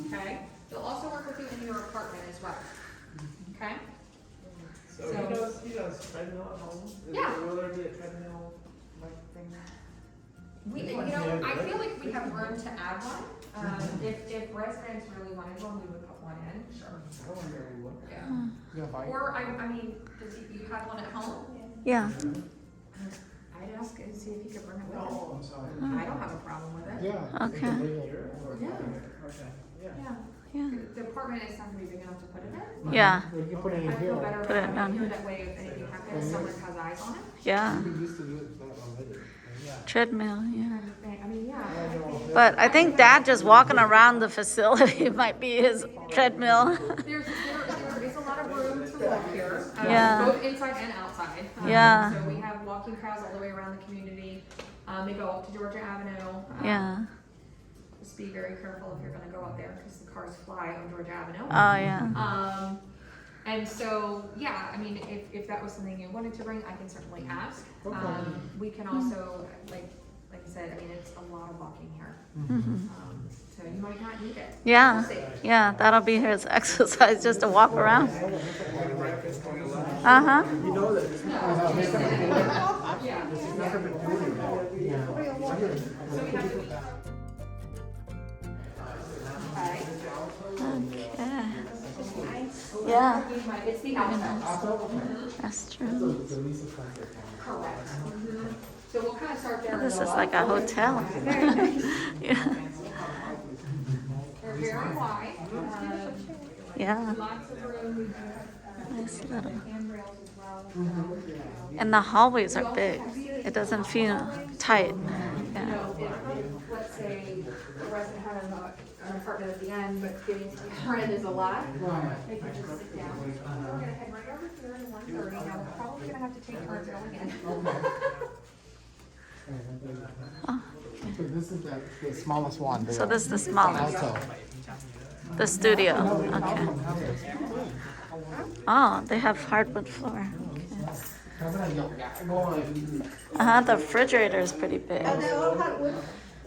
Speaker 3: Okay? They'll also work with you in your apartment as well. Okay?
Speaker 8: So he does treadmill at home?
Speaker 3: Yeah.
Speaker 8: Will there be a treadmill like thing?
Speaker 3: I feel like we have room to add one. If residents really wanted one, we would put one in. Sure.
Speaker 8: I wonder what.
Speaker 3: Yeah.
Speaker 6: You have bike?
Speaker 3: Or I mean, does you have one at home?
Speaker 1: Yeah.
Speaker 3: I'd ask and see if he could bring it with him.
Speaker 2: Oh, I'm sorry.
Speaker 3: I don't have a problem with it.
Speaker 6: Yeah.
Speaker 1: Okay.
Speaker 6: Here or-
Speaker 3: Yeah.
Speaker 2: Okay, yeah.
Speaker 3: Yeah.
Speaker 1: Yeah.
Speaker 3: the apartment is not gonna be big enough to put it in.
Speaker 1: Yeah.
Speaker 8: We can put it
Speaker 3: I
Speaker 8: in
Speaker 3: feel
Speaker 8: here.
Speaker 3: better
Speaker 1: Put it
Speaker 3: about
Speaker 1: down
Speaker 3: having
Speaker 1: here.
Speaker 3: That way, if anything happens, someone has eyes on it.
Speaker 1: Yeah.
Speaker 6: We used to do that already.
Speaker 1: Treadmill, yeah.
Speaker 3: Kind of thing. I mean, yeah.
Speaker 1: But I think Dad just walking around the facility might be his treadmill.
Speaker 3: There is a lot of room to walk here,
Speaker 1: Yeah.
Speaker 3: both inside and outside.
Speaker 1: Yeah.
Speaker 3: So we have walking paths all the way around the community. They go up to Georgia Avenue.
Speaker 1: Yeah.
Speaker 3: Just be very careful if you're gonna go up there, because the cars fly on Georgia Avenue.
Speaker 1: Oh, yeah.
Speaker 3: And so, yeah, I mean, if that was something you wanted to bring, I can certainly ask. We can also, like I said, I mean, it's a lot of walking here. So you might not need it.
Speaker 1: Yeah.
Speaker 3: We'll see.
Speaker 1: Yeah, that'll be his exercise, just to walk around. Uh-huh.
Speaker 8: You know that this is not
Speaker 3: Yeah.
Speaker 8: a big building.
Speaker 3: Okay.
Speaker 1: Okay. Yeah,
Speaker 3: It's the outside.
Speaker 1: that's true.
Speaker 3: Correct. So we'll kind of start there.
Speaker 1: This is like a hotel. Yeah.
Speaker 3: They're very wide.
Speaker 1: Yeah.
Speaker 3: Lots of room. We do
Speaker 1: Nice little.
Speaker 3: have handrails as well.
Speaker 1: And the hallways are big. It doesn't feel tight.
Speaker 3: You
Speaker 1: Yeah.
Speaker 3: know, if, let's say, the resident had an apartment at the end, but getting to the other end is a lot, they can just sit down. We're gonna head right over here to 1:30. Now, we're probably gonna have to take turns going in.
Speaker 6: So this is the smallest one.
Speaker 1: So this is the smallest,
Speaker 6: Also,
Speaker 1: the studio. Okay. Oh, they have hardwood floor. Uh-huh, the refrigerator is pretty big.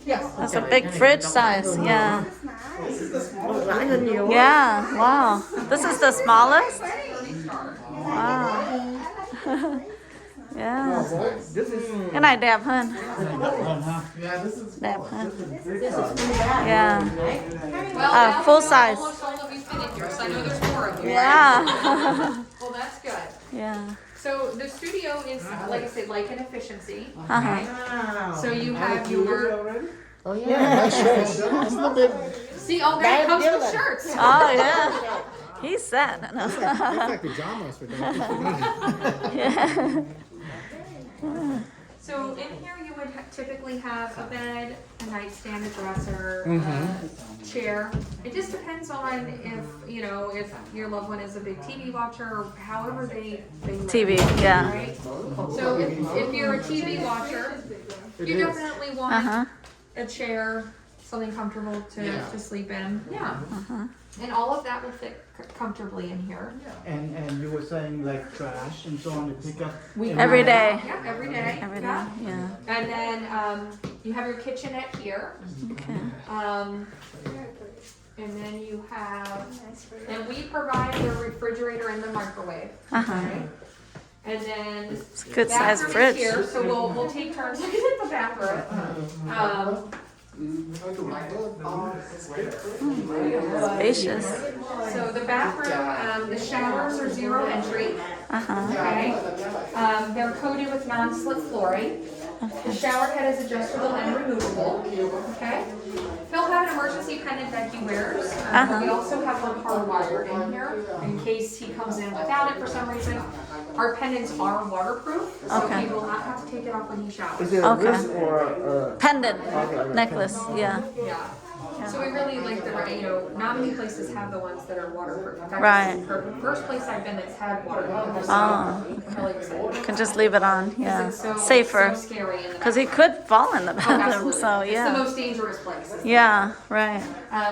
Speaker 3: Yes.
Speaker 1: That's a big fridge size, yeah.
Speaker 4: Wow.
Speaker 1: Yeah, wow. This is the smallest? Wow. Yeah.
Speaker 8: This is.
Speaker 1: Good night, Dab Hun.
Speaker 6: yeah, this is
Speaker 1: Dab Hun.
Speaker 4: Yeah.
Speaker 1: Yeah.
Speaker 3: Well, now
Speaker 1: Full
Speaker 3: we know
Speaker 1: size.
Speaker 3: almost all of you fit in here, so I know there's more of you, right?
Speaker 1: Yeah.
Speaker 3: Well, that's good.
Speaker 1: Yeah.
Speaker 3: So the studio is, like I said, like an efficiency,
Speaker 1: Uh-huh.
Speaker 3: okay? So you have your,
Speaker 6: Oh yeah, nice shirts. This is the big.
Speaker 3: see, oh, there it comes with shirts.
Speaker 1: Oh, yeah. He's set.
Speaker 6: That's like pajamas for them.
Speaker 1: Yeah.
Speaker 3: So in here you would typically have a bed, a nightstand, a dresser, chair. It just depends on if, you know, if your loved one is a big TV watcher, or however they live,
Speaker 1: TV, yeah.
Speaker 3: right? So if you're a TV watcher, you definitely want
Speaker 1: Uh-huh.
Speaker 3: a chair, something comfortable
Speaker 6: Yeah.
Speaker 3: to sleep in. Yeah.
Speaker 1: Uh-huh.
Speaker 3: And all of that will fit comfortably in here.
Speaker 2: And you were saying like trash and so on to pick up.
Speaker 1: Every day.
Speaker 3: Yeah, every day.
Speaker 1: Every day,
Speaker 3: Yeah.
Speaker 1: yeah.
Speaker 3: And then you have your kitchenette here.
Speaker 1: Okay.
Speaker 3: And then you have, and we provide the refrigerator and the microwave.
Speaker 1: Uh-huh.
Speaker 3: Okay? And then
Speaker 1: It's a good sized
Speaker 3: bathroom
Speaker 1: fridge.
Speaker 3: is here, so we'll take turns looking at the bathroom.
Speaker 1: Spacious.
Speaker 3: So the bathroom, the showers are zero entry.
Speaker 1: Uh-huh.
Speaker 3: Okay. They're coated with non-slip flooring. The shower head is adjustable and removable. Okay. He'll have an emergency pendant that he wears.
Speaker 1: Uh-huh.
Speaker 3: We also have one hardwired in here in case he comes in without it for some reason. Our pendants are waterproof, so
Speaker 1: Okay.
Speaker 3: he will not have to take it off when he showers.
Speaker 8: Is it a
Speaker 1: Okay.
Speaker 8: wrist or a?
Speaker 1: Pendant necklace, yeah.
Speaker 3: Yeah. So we really like the, you know, not many places have the ones that are waterproof. In fact,
Speaker 1: Right.
Speaker 3: this is the first place I've been that's had waterproof. So
Speaker 1: Oh,
Speaker 3: I'm really excited.
Speaker 1: Can just leave it on, yeah.
Speaker 3: It's so,
Speaker 1: Safer.
Speaker 3: so scary in the
Speaker 1: Because he
Speaker 3: bathroom.
Speaker 1: could fall in the
Speaker 3: Oh,
Speaker 1: bathroom,
Speaker 3: absolutely.
Speaker 1: so
Speaker 3: It's the
Speaker 1: yeah.
Speaker 3: most dangerous place.
Speaker 1: Yeah, right.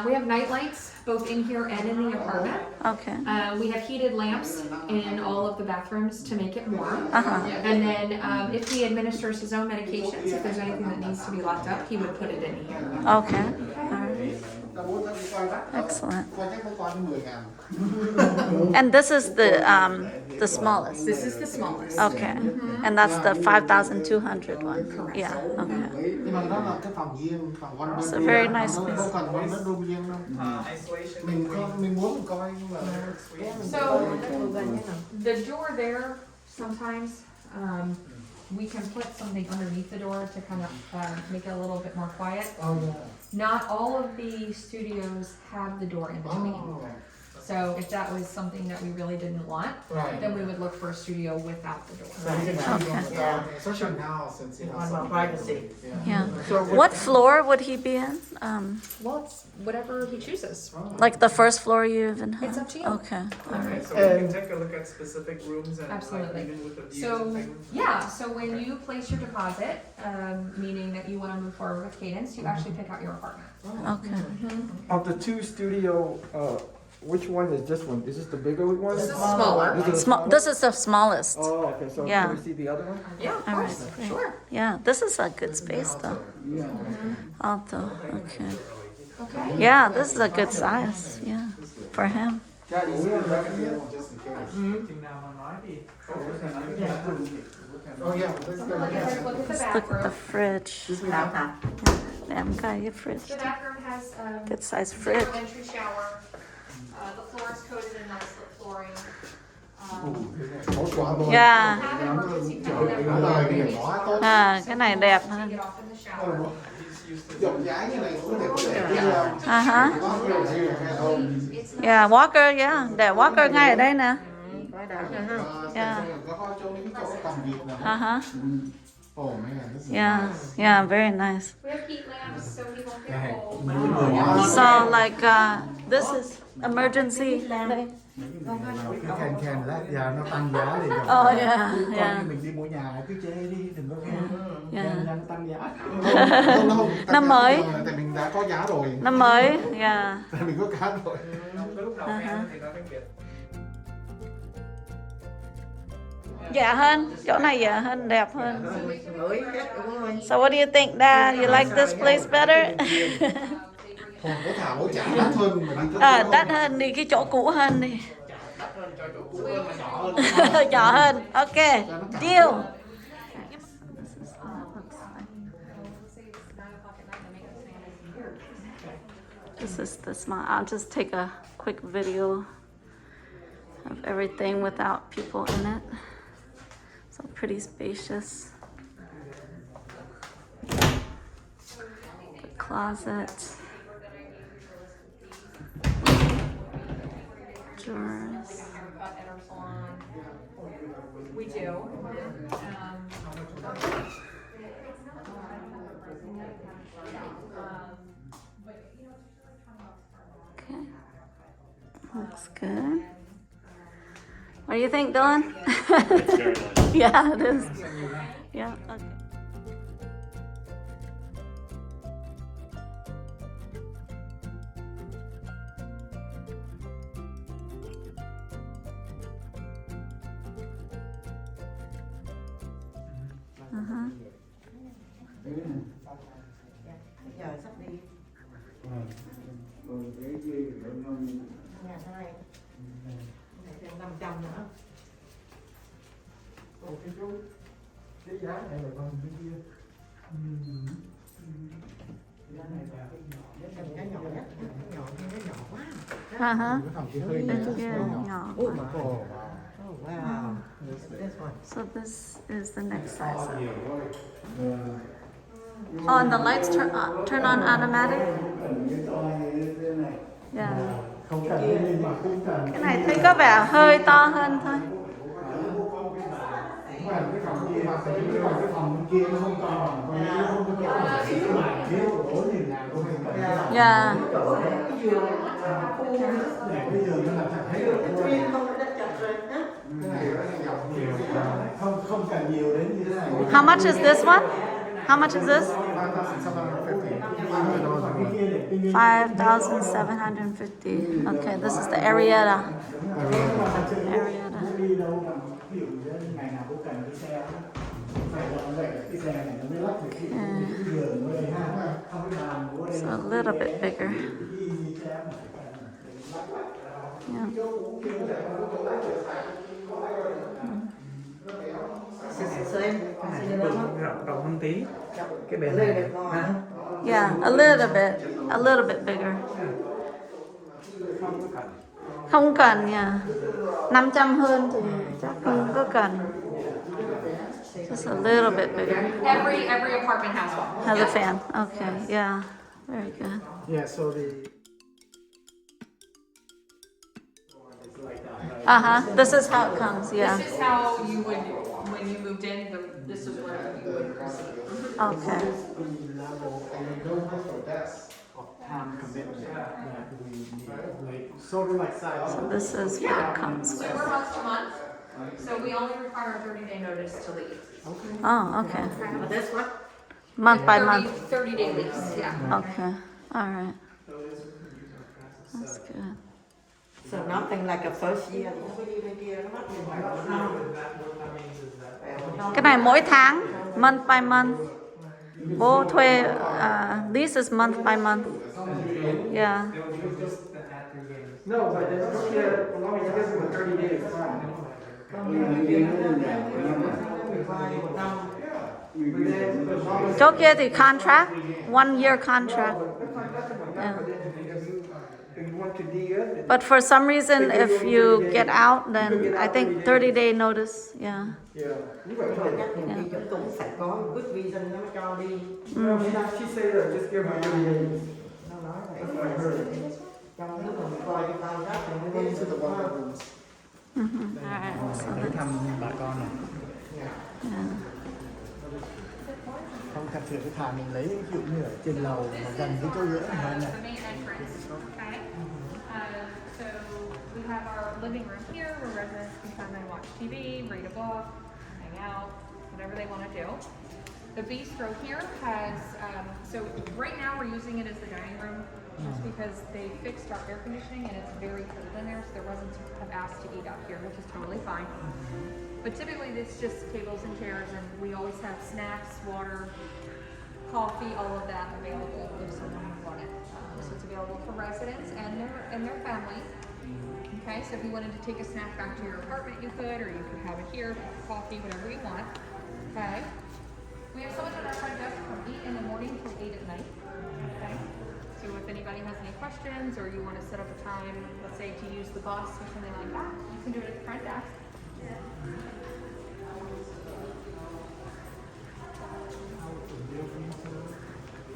Speaker 3: We have night lights both in here and in the apartment.
Speaker 1: Okay.
Speaker 3: We have heated lamps in all of the bathrooms to make it warm.
Speaker 1: Uh-huh.
Speaker 3: And then if he administers his own medications, if there's anything that needs to be locked up, he would put it in here.
Speaker 1: Okay. All right. Excellent. And this is the smallest.
Speaker 3: This is the smallest.
Speaker 1: Okay. And that's the 5,200 one. Yeah. Okay.
Speaker 6: Nhưng mà đó là cái phòng riêng, phòng one
Speaker 1: It's a
Speaker 6: bedroom.
Speaker 1: very nice
Speaker 6: Không
Speaker 1: place.
Speaker 6: cần one bedroom riêng đâu. Mình muốn mình coi nhưng mà
Speaker 3: So the door there sometimes we can put something underneath the door to kind of make it a little bit more quiet.
Speaker 6: Oh, yeah.
Speaker 3: Not all of the studios have the door in between.
Speaker 6: Oh,
Speaker 3: So if that was something that we really didn't want,
Speaker 6: right.
Speaker 3: then we would look for a studio without the door.
Speaker 6: So you can choose on the
Speaker 4: Yeah.
Speaker 6: top, especially now since, you know.
Speaker 4: On
Speaker 6: some
Speaker 4: my
Speaker 6: people-
Speaker 4: privacy.
Speaker 1: Yeah.
Speaker 8: So
Speaker 1: What floor would he be in?
Speaker 3: Well, it's whatever he chooses.
Speaker 1: Like the first floor you even have?
Speaker 3: It's up to you.
Speaker 1: Okay, all
Speaker 5: Okay,
Speaker 1: right.
Speaker 5: so we can take a look at specific rooms and like
Speaker 3: Absolutely.
Speaker 5: even with the views
Speaker 3: So,
Speaker 5: and things.
Speaker 3: yeah, so when you place your deposit, meaning that you want to move forward with Cadence, you actually pick out your apartment.
Speaker 1: Okay.
Speaker 8: of the two studio, which one is this one? Is this the bigger one?
Speaker 3: This is smaller.
Speaker 8: This is the
Speaker 1: Small. This is the smallest.
Speaker 8: Oh, okay, so
Speaker 1: Yeah.
Speaker 8: can we see the other one?
Speaker 3: Yeah, of
Speaker 1: All right,
Speaker 3: course,
Speaker 1: great.
Speaker 3: sure.
Speaker 1: Yeah, this is a good space though.
Speaker 8: Yeah.
Speaker 1: Alto. Okay.
Speaker 3: Okay.
Speaker 1: Yeah, this is a good size. Yeah, for him.
Speaker 8: Yeah, you see
Speaker 6: We
Speaker 8: the
Speaker 6: have
Speaker 8: back
Speaker 6: the
Speaker 8: here?
Speaker 6: other one just in case.
Speaker 5: จริงๆนะมันน้อยดี
Speaker 6: Oh, yeah, let's go.
Speaker 3: Look at the
Speaker 1: Let's look at the
Speaker 3: bathroom.
Speaker 1: fridge.
Speaker 4: ครับค่ะ
Speaker 1: Damn guy, your fridge.
Speaker 3: The bathroom has
Speaker 1: Good size
Speaker 3: zero
Speaker 1: fridge.
Speaker 3: entry shower. The floor is coated in nice slip flooring.
Speaker 1: Yeah.
Speaker 3: Have an emergency cabinet for
Speaker 6: Rồi,
Speaker 3: the
Speaker 6: điểm đó tốt.
Speaker 1: Cái này đẹp
Speaker 3: to
Speaker 1: hơn.
Speaker 3: get off in the shower.
Speaker 6: Rộng rãi như này cũng để có thể
Speaker 1: Uh-huh.
Speaker 6: có nhiều gì hay không?
Speaker 1: Yeah, Walker, yeah. Để Walker ngay ở đây nè.
Speaker 6: Yeah. Có chỗ những chỗ tầm việc nè.
Speaker 1: Uh-huh.
Speaker 6: Oh man, this is
Speaker 1: Yeah,
Speaker 6: nice.
Speaker 1: yeah, very nice.
Speaker 3: We have heat lamps, so he won't get cold.
Speaker 1: So like, this is emergency. Đây.
Speaker 2: Cái kèn lá giờ nó tăng giá thì
Speaker 1: Oh yeah,
Speaker 2: con
Speaker 1: yeah,
Speaker 2: như mình đi mua nhà cứ chế đi đừng có khen
Speaker 1: yeah.
Speaker 2: nó tăng giá.
Speaker 6: Không,
Speaker 1: Năm mới.
Speaker 6: tại mình đã có giá rồi.
Speaker 1: Năm mới, yeah.
Speaker 6: Tại mình có cá rồi.
Speaker 5: cái lúc nào nghe thì nó khác biệt.
Speaker 1: Dạ hơn, chỗ này dạ hơn, đẹp hơn.
Speaker 4: mới khác đúng rồi.
Speaker 1: So what do you think, Dad? You like this place better?
Speaker 6: Còn có thảo trả đắt hơn mà đi có
Speaker 1: Đắt hơn đi, cái chỗ cũ hơn đi. Nhỏ hơn, ok, deal. This is the small. I'll just take a quick video of everything without people in it. So pretty spacious. The closet. Drawers.
Speaker 3: Haircut at our salon. We do.
Speaker 1: Okay. Looks good. What do you think, Dylan?
Speaker 9: It's very nice.
Speaker 1: Yeah, it is. Yeah, okay. Uh-huh.
Speaker 4: Giờ sắp đi. Nhà hai. Thêm 500 nữa.
Speaker 2: Cái giá này là còn cái kia.
Speaker 4: Cái phần nhỏ nhất, nhỏ nhưng nó nhỏ quá.
Speaker 1: Uh-huh.
Speaker 2: Cái phòng kia hơi
Speaker 1: Bên
Speaker 2: nhỏ.
Speaker 1: kia nhỏ
Speaker 4: Oh
Speaker 1: quá.
Speaker 4: my.
Speaker 2: Ồ,
Speaker 4: Oh wow. This one.
Speaker 1: So this is the next size up. Oh, and the lights turn on automatic? Yeah.
Speaker 2: không cần nhưng mà cũng cần.
Speaker 1: Cái này thấy có vẻ hơi to hơn thôi.
Speaker 2: Cái phòng kia mà cái phòng kia nó không to bằng con kia không có cái mà kia của nhìn nào cũng không cần.
Speaker 1: Yeah.
Speaker 2: Để bây giờ nó làm chặt hết rồi.
Speaker 4: Phim không có đất chặt rồi nhá.
Speaker 6: cái này nó hay gặp nhiều.
Speaker 2: Không cần nhiều đến như thế này.
Speaker 1: How much is this one? How much is this? 5,750. Okay, this is the Arietta. Arietta.
Speaker 2: Đi đâu mà ví dụ như ngày nào cũng cần cái xe phải dọn dẹp cái xe này nó mới lắp được cái giường ở đây ha, không cái bàn của đây.
Speaker 1: So a little bit bigger. Yeah.
Speaker 5: Rộng hơn tí. Cái bề
Speaker 4: Little
Speaker 5: này.
Speaker 4: bit more.
Speaker 1: Yeah, a little bit bigger. Không cần nha. 500 hơn thì chắc không có cần. Just a little bit bigger.
Speaker 3: Every apartment has one.
Speaker 1: Has a
Speaker 3: Yep.
Speaker 1: fan. Okay, yeah, very good.
Speaker 2: Yeah, so the
Speaker 1: This is how it comes. Yeah.
Speaker 3: This is how you would, when you moved in, this is where you would receive.
Speaker 1: Okay.
Speaker 2: the level of time commitment that we need, like sort of like size.
Speaker 1: So this is what it comes
Speaker 3: So
Speaker 1: with.
Speaker 3: we're month to month, so we only require a 30-day notice to leave.
Speaker 1: Oh, okay.
Speaker 4: But that's what,
Speaker 1: Month by month.
Speaker 3: 30-day lease, yeah.
Speaker 1: Okay. All right. That's good.
Speaker 4: so nothing like a first year.
Speaker 1: Cái này mỗi tháng, month by month. Bố thuê, this is month by month. Yeah.
Speaker 8: No, but they're not here, as long as you give them 30 days.
Speaker 1: Chỗ kia thì contract, 1 year contract. Yeah.
Speaker 8: If you want to de-ed,
Speaker 1: But for some reason, if you get out, then I think 30-day notice. Yeah.
Speaker 8: yeah.
Speaker 4: Thì cũng phải có good reason nó mới cho đi.
Speaker 8: No, she said that, just give her 30 days.
Speaker 4: Nó nói vậy.
Speaker 8: That's what I heard.
Speaker 4: Trong lúc mình coi cái con đó thì mới đi.
Speaker 1: All right. So
Speaker 2: Để thăm bà con này.
Speaker 1: yeah.
Speaker 2: Không thật sự cái thà mình lấy ví dụ như ở trên lầu mà gần cái chỗ giữa này này.
Speaker 3: The main entrance, okay? So we have our living room here where residents can come and watch TV, read a book, hang out, whatever they want to do. The bistro here has, so right now we're using it as the dining room just because they fixed our air conditioning and it's very cold in there, so the residents have asked to eat out here, which is totally fine. But typically it's just tables and chairs and we always have snacks, water, coffee, all of that available if someone would want it. So it's available for residents and their family. Okay, so if you wanted to take a snack back to your apartment, you could, or you could have it here, coffee, whatever you want. Okay. We have someone at our front desk from 8 in the morning till 8 at night. Okay. So if anybody has any questions or you want to set up a time, let's say to use the bus or something like that, you can do it at the front desk.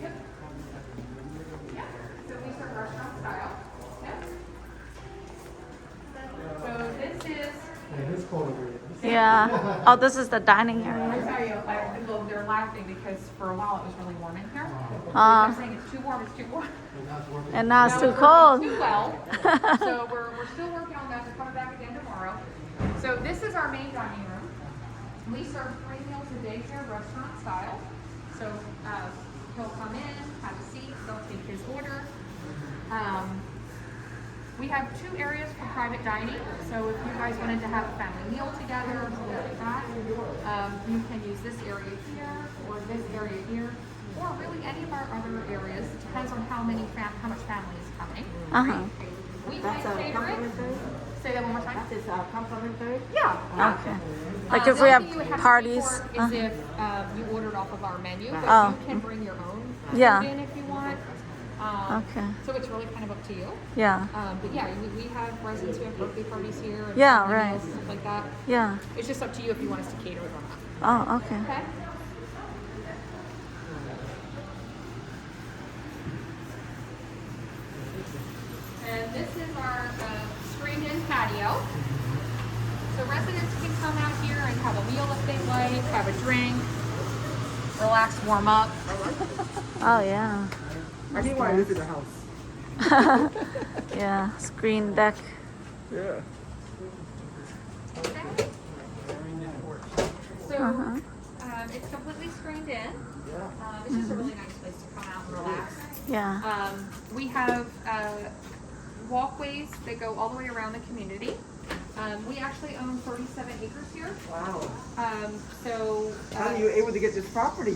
Speaker 3: Yep. Yeah. So we serve restaurant style. Yep. So this is.
Speaker 2: Yeah, it's cold over here.
Speaker 1: Yeah. Oh, this is the dining
Speaker 3: I
Speaker 1: area.
Speaker 3: tell you, well, they're laughing because for a while it was really warm in here. They're
Speaker 1: Uh,
Speaker 3: saying it's too warm, it's too warm.
Speaker 1: and now it's
Speaker 3: Now
Speaker 1: too
Speaker 3: working
Speaker 1: cold.
Speaker 3: Too well. So we're still working on that. They're coming back again tomorrow. So this is our main dining room. We serve 3 meals a day here, restaurant style. So he'll come in, have a seat, they'll take his order. We have 2 areas for private dining. So if you guys wanted to have a family meal together or something like that, you can use this area here or this area here, or really any of our other areas. It depends on how much family is coming.
Speaker 1: Uh-huh.
Speaker 3: We
Speaker 4: That's
Speaker 3: can
Speaker 4: a
Speaker 3: cater it.
Speaker 4: complimentary?
Speaker 3: Say that one more time.
Speaker 4: That is complimentary?
Speaker 3: Yeah.
Speaker 1: Okay. Like if
Speaker 3: The
Speaker 1: we
Speaker 3: only
Speaker 1: have
Speaker 3: thing you would have to
Speaker 1: parties.
Speaker 3: pay for is if you ordered off of our menu, but
Speaker 1: Oh.
Speaker 3: you can bring your own
Speaker 1: Yeah.
Speaker 3: food in if you want.
Speaker 1: Okay.
Speaker 3: So it's really kind of up to you.
Speaker 1: Yeah.
Speaker 3: But yeah, we have residents who have birthday parties here. And
Speaker 1: Yeah,
Speaker 3: family
Speaker 1: right.
Speaker 3: meals, Stuff like that.
Speaker 1: Yeah.
Speaker 3: It's just up to you if you want us to cater it or not.
Speaker 1: Oh, okay.
Speaker 3: Okay. And this is our screened-in patio. So residents can come out here and have a meal if they like, have a drink, relax, warm up.
Speaker 1: Oh, yeah.
Speaker 8: I think why I live in the house.
Speaker 1: Yeah. Screen deck.
Speaker 8: Yeah.
Speaker 3: Okay. So
Speaker 1: Uh-huh.
Speaker 3: it's completely screened in. It's just a really nice place to come out and relax.
Speaker 1: Yeah.
Speaker 3: We have walkways that go all the way around the community. We actually own 37 acres here.
Speaker 8: Wow.
Speaker 3: So
Speaker 8: How are you able to get this property?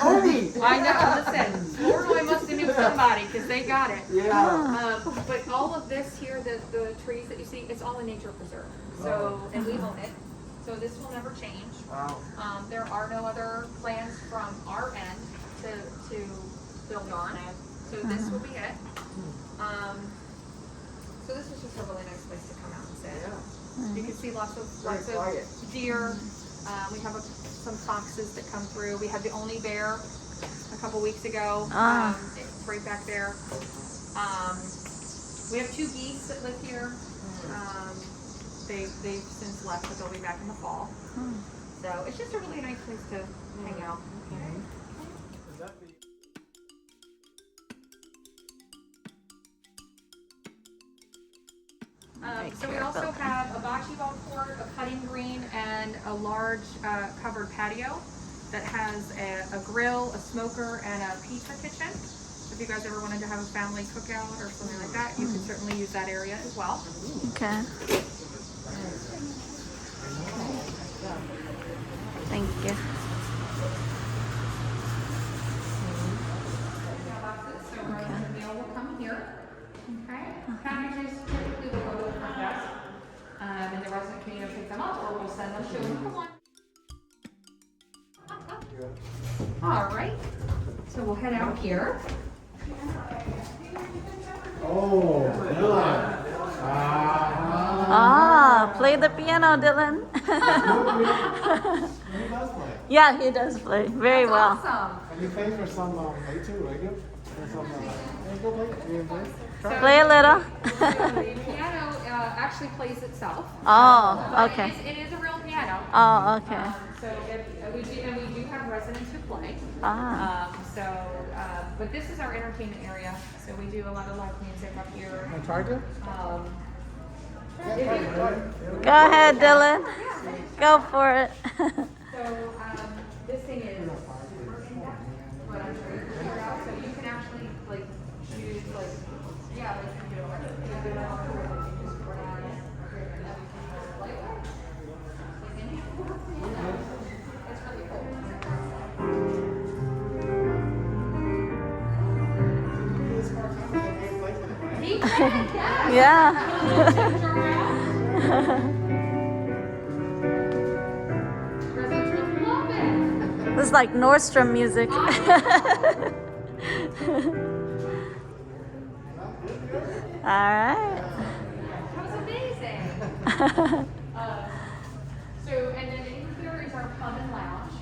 Speaker 8: Olney!
Speaker 3: I know. Listen, Florida must have knew somebody because they got it.
Speaker 8: Yeah.
Speaker 3: But all of this here, the trees that you see, it's all a nature preserve. So and we own it. So this will never change.
Speaker 8: Wow.
Speaker 3: There are no other plans from our end to build on. So this will be it. So this is just a really nice place to come out and sit.
Speaker 8: Yeah.
Speaker 3: You can see lots
Speaker 8: Very
Speaker 3: of
Speaker 8: quiet.
Speaker 3: deer, We have some foxes that come through. We had the Olney bear a couple weeks ago.
Speaker 1: Ah.
Speaker 3: It's right back there. We have 2 geese that live here. They've since left, but they'll be back in the fall. So it's just a really nice place to hang out.
Speaker 6: Is that the
Speaker 3: So we also have a bocce ball court, a putting green, and a large covered patio that has a grill, a smoker, and a pizza kitchen. If you guys ever wanted to have a family cookout or something like that, you can certainly use that area as well.
Speaker 1: Okay. Thank you.
Speaker 3: So the meal will come here. Okay. Packages typically will go to the front desk, and the resident can either pick them up or we'll send them to them. All right. So we'll head out here.
Speaker 2: Oh, Dylan.
Speaker 1: Ah, play the piano, Dylan.
Speaker 6: He does play.
Speaker 1: Yeah, he does play very well.
Speaker 3: Awesome.
Speaker 6: And he plays for some play too, right? For some go play. You play?
Speaker 1: Play a little.
Speaker 3: The piano actually plays itself.
Speaker 1: Oh,
Speaker 3: But
Speaker 1: okay.
Speaker 3: It is a real piano.
Speaker 1: Oh, okay.
Speaker 3: So if, we do have residents who play.
Speaker 1: Ah.
Speaker 3: But this is our entertainment area. So we do a lot of live music up here.
Speaker 6: Want to try to?
Speaker 1: Go ahead, Dylan. Go for it.
Speaker 3: This thing is what I'm trying to figure out. So you can actually like choose like you can do it like just for it's really cool. He can, yes.
Speaker 1: Yeah.
Speaker 3: Residents will love it.
Speaker 1: This is like Nordstrom music. All right.
Speaker 3: That was amazing. And then in here is our pub and lounge.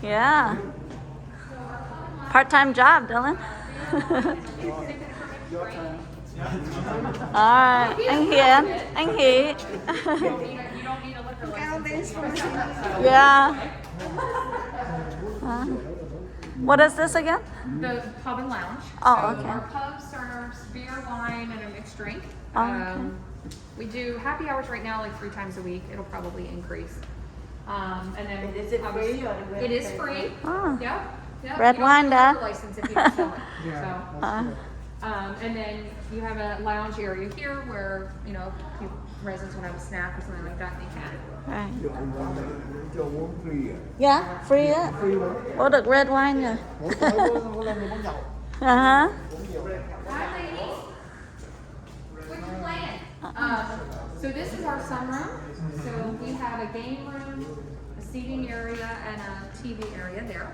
Speaker 1: Yeah. Part-time job, Dylan. All right. Anh Hiền. Anh Hỷ.
Speaker 3: You don't need a liquor license.
Speaker 1: Yeah. What is this again?
Speaker 3: The pub and lounge.
Speaker 1: Oh,
Speaker 3: So
Speaker 1: okay.
Speaker 3: our pub serves beer, wine, and a mixed drink.
Speaker 1: Oh, okay.
Speaker 3: We do happy hours right now, like 3 times a week. It'll probably increase. And then
Speaker 4: Is it free or do we
Speaker 3: It
Speaker 4: have to
Speaker 3: is
Speaker 4: pay?
Speaker 3: free.
Speaker 1: Oh.
Speaker 3: Yep.
Speaker 1: Red
Speaker 3: You don't
Speaker 1: wine,
Speaker 3: need a
Speaker 1: Dad.
Speaker 3: liquor license if you don't sell it.
Speaker 1: Uh,
Speaker 3: And then you have a lounge area here where, if residents want to have a snack or something like that, they can.
Speaker 1: right.
Speaker 8: Cho uống free à?
Speaker 1: Yeah, free á. Có được red wine rồi.
Speaker 8: Ủa, có lần này muốn nhậu.
Speaker 1: Uh-huh.
Speaker 3: Hi, ladies. What you playing? So this is our sunroom. So we have a game room, a seating area, and a TV area there.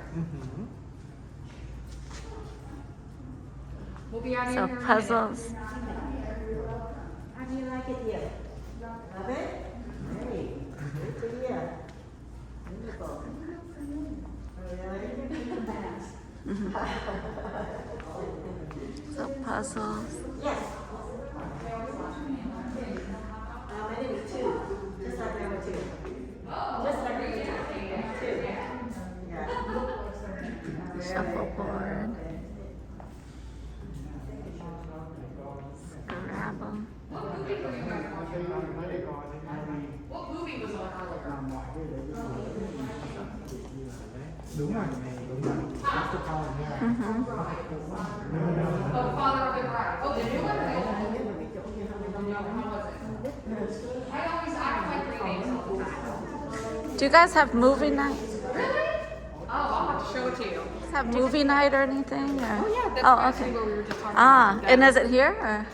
Speaker 3: We'll be out of
Speaker 1: So
Speaker 3: here in a minute.
Speaker 1: puzzles.
Speaker 4: How do you like it here? Love it? Hey, good to hear. Beautiful.
Speaker 1: So puzzles.
Speaker 4: Yes. My name is two, just like number 2. Just like number 2. Yeah.
Speaker 1: Shuffleboard. Scrabble.
Speaker 3: What movie was on earlier?
Speaker 6: Đúng rồi. That's the problem, yeah.
Speaker 3: Oh, Father of the Bride. Oh, the new one? I don't like renames all the time.
Speaker 1: Do you guys have movie night?
Speaker 3: Really? Oh, I'll have to show it to you.
Speaker 1: Have movie night or anything? Or?
Speaker 3: Oh yeah, that's
Speaker 1: Oh,
Speaker 3: actually
Speaker 1: okay.
Speaker 3: what we were just talking
Speaker 1: Ah,
Speaker 3: about.
Speaker 1: and is it here? Or?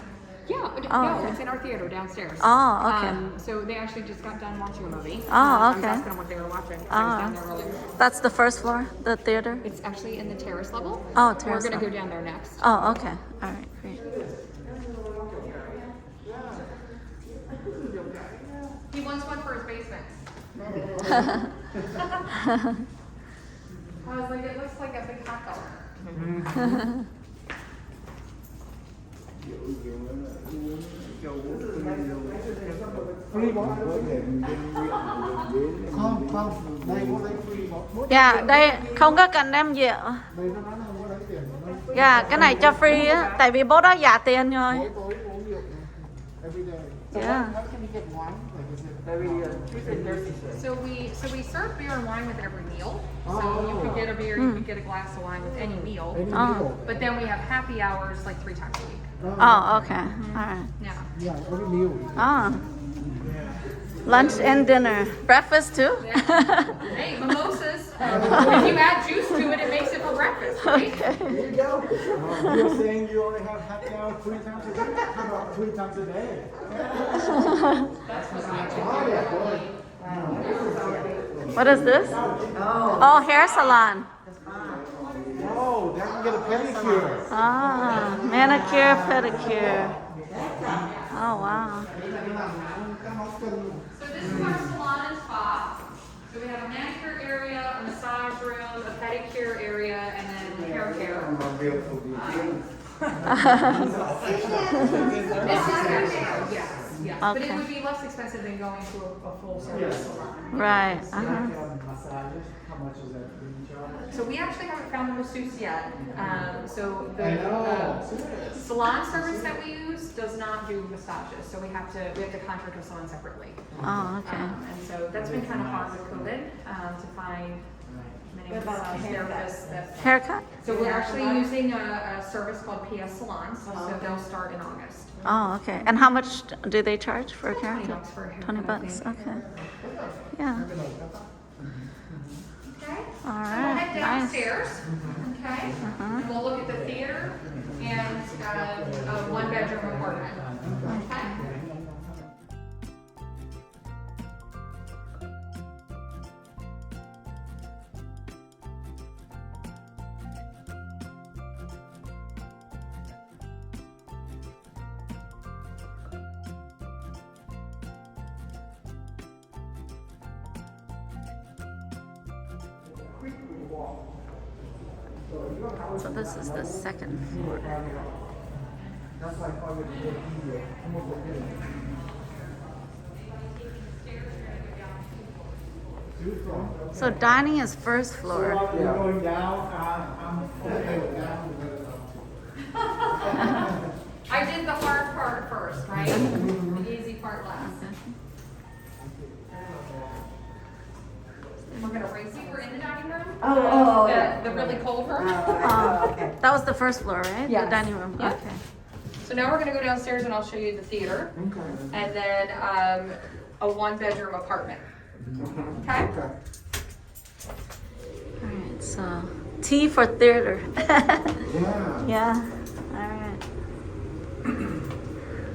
Speaker 3: Yeah,
Speaker 1: Oh,
Speaker 3: no,
Speaker 1: okay.
Speaker 3: it's in our theater downstairs.
Speaker 1: Oh, okay.
Speaker 3: So they actually just got done watching a movie.
Speaker 1: Oh,
Speaker 3: I was
Speaker 1: okay.
Speaker 3: asking them what they were watching. I was down there earlier.
Speaker 1: That's the first floor, the theater?
Speaker 3: It's actually in the terrace level.
Speaker 1: Oh, terrace
Speaker 3: We're gonna
Speaker 1: level.
Speaker 3: go down there next.
Speaker 1: Oh, okay. All right, great.
Speaker 3: He wants wants one for his basement. I was like, it looks like a big hot dog.
Speaker 2: Free bot. Không, đây có lấy free bot.
Speaker 1: Dạ, đây không có cần đem rượu.
Speaker 2: Đây nó nói là không có lấy tiền. Nó
Speaker 1: Dạ, cái này cho free á, tại vì bố đó giả tiền rồi.
Speaker 2: tối uống rượu. Every day.
Speaker 1: Yeah.
Speaker 2: How can you get wine? Like, is it
Speaker 3: So we serve beer and wine with every meal. So you could get a beer, you could get a glass of wine with any meal.
Speaker 2: any
Speaker 1: Oh.
Speaker 2: meal?
Speaker 3: But then we have happy hours like 3 times a week.
Speaker 1: Oh, okay. All right.
Speaker 3: Yeah.
Speaker 2: Yeah, every meal.
Speaker 1: Oh. Lunch and dinner. Breakfast too?
Speaker 3: Hey, mimosas. If you add juice to it, it makes it for breakfast, right?
Speaker 1: Okay.
Speaker 2: There you go. You're saying you only have happy hour 3 times a day? How about 3 times a day? Oh, yeah, boy.
Speaker 1: What is this? Oh, hair salon.
Speaker 2: Oh, they can get a pedicure.
Speaker 1: Ah, manicure, pedicure. Oh, wow.
Speaker 3: So this is our salon and spa. So we have a manicure area, a massage room, a pedicure area, and then hair care. This is hair care, yes, yes. But it
Speaker 1: Okay.
Speaker 3: would be less expensive than going to a full service salon.
Speaker 1: Right.
Speaker 2: Massages, how much is that? Do you charge?
Speaker 3: So we actually haven't found a masseuse yet. So the
Speaker 2: I know.
Speaker 3: salon service that we use does not do massages, so we have to contract with someone separately.
Speaker 1: Oh, okay.
Speaker 3: And so that's been kind of hard with COVID to find many massage therapists that.
Speaker 1: Haircut?
Speaker 3: So we're actually using a service called PS Salons, so they'll start in August.
Speaker 1: Oh, okay. And how much do they charge for a
Speaker 3: $20
Speaker 1: haircut?
Speaker 3: for a haircut,
Speaker 1: 20
Speaker 3: I
Speaker 1: bucks.
Speaker 3: think.
Speaker 1: Okay. Yeah.
Speaker 3: Okay.
Speaker 1: All
Speaker 3: So we'll head
Speaker 1: right. Nice.
Speaker 3: downstairs. Okay. And we'll look at the theater and a 1-bedroom apartment. Okay.
Speaker 1: So this is the second floor.
Speaker 2: That's like all your video.
Speaker 1: So dining is first floor.
Speaker 2: You're going down, I'm okay with that.
Speaker 3: I did the hard part first, right? The easy part last. We're gonna raise you. We're in the dining room.
Speaker 4: Oh,
Speaker 3: The really cold room.
Speaker 1: That was the first floor, right?
Speaker 3: Yes.
Speaker 1: The dining room.
Speaker 3: Yeah.
Speaker 1: Okay.
Speaker 3: So now we're gonna go downstairs and I'll show you the theater. And then a 1-bedroom apartment. Okay?
Speaker 1: All right. So T for theater.
Speaker 2: Yeah.
Speaker 1: Yeah. All right.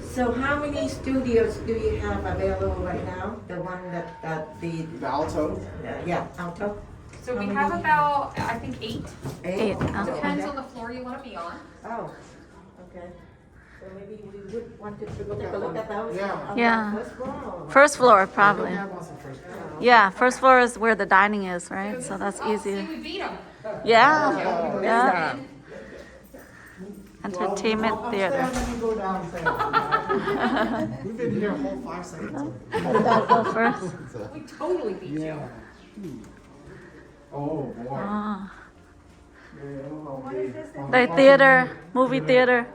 Speaker 4: So how many studios do you have available right now? The one that
Speaker 6: The alto?
Speaker 4: yeah, Alto?
Speaker 3: So we have about, I think, 8.
Speaker 1: 8. Okay.
Speaker 3: Depends on the floor you wanna be on.
Speaker 4: Oh, okay. So maybe we would want to take a look at those?
Speaker 6: Yeah.
Speaker 4: on
Speaker 1: Yeah.
Speaker 4: the first floor or-
Speaker 1: First floor, probably.
Speaker 6: Yeah, I want some first.
Speaker 1: Yeah. First floor is where the dining is, right? So that's
Speaker 3: Oh,
Speaker 1: easy.
Speaker 3: see, we beat 'em.
Speaker 1: Yeah. Yeah.
Speaker 3: And
Speaker 1: Entertainment
Speaker 2: Upstairs,
Speaker 1: theater.
Speaker 2: let me go downstairs.
Speaker 6: We've been here a whole 5 seconds.
Speaker 1: I'll go first.
Speaker 3: We totally beat you.
Speaker 2: Yeah. Oh, boy.
Speaker 1: Oh.
Speaker 3: What is this?
Speaker 1: The theater, movie theater.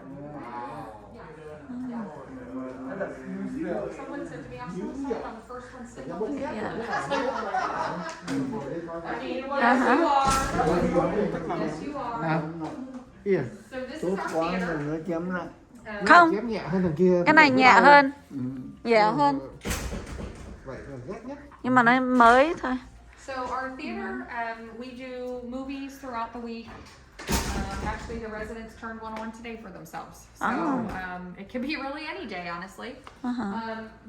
Speaker 3: Someone said to me, I'm so excited on the first one sitting on the table.
Speaker 1: Yeah.
Speaker 3: I mean, yes, you are. Yes, you are.
Speaker 8: Yeah.
Speaker 3: So this is
Speaker 8: Tốt
Speaker 3: our
Speaker 8: quá
Speaker 3: theater.
Speaker 8: rồi nó chấm lại.
Speaker 1: Không,
Speaker 8: Chém nhẹ hơn thằng kia.
Speaker 1: cái này nhẹ hơn, nhẹ hơn.
Speaker 6: Vậy là ghét nhất.
Speaker 1: Nhưng mà nó mới thôi.
Speaker 3: So our theater, we do movies throughout the week. Actually, the residents turned one on today for themselves. So it can be really any day, honestly.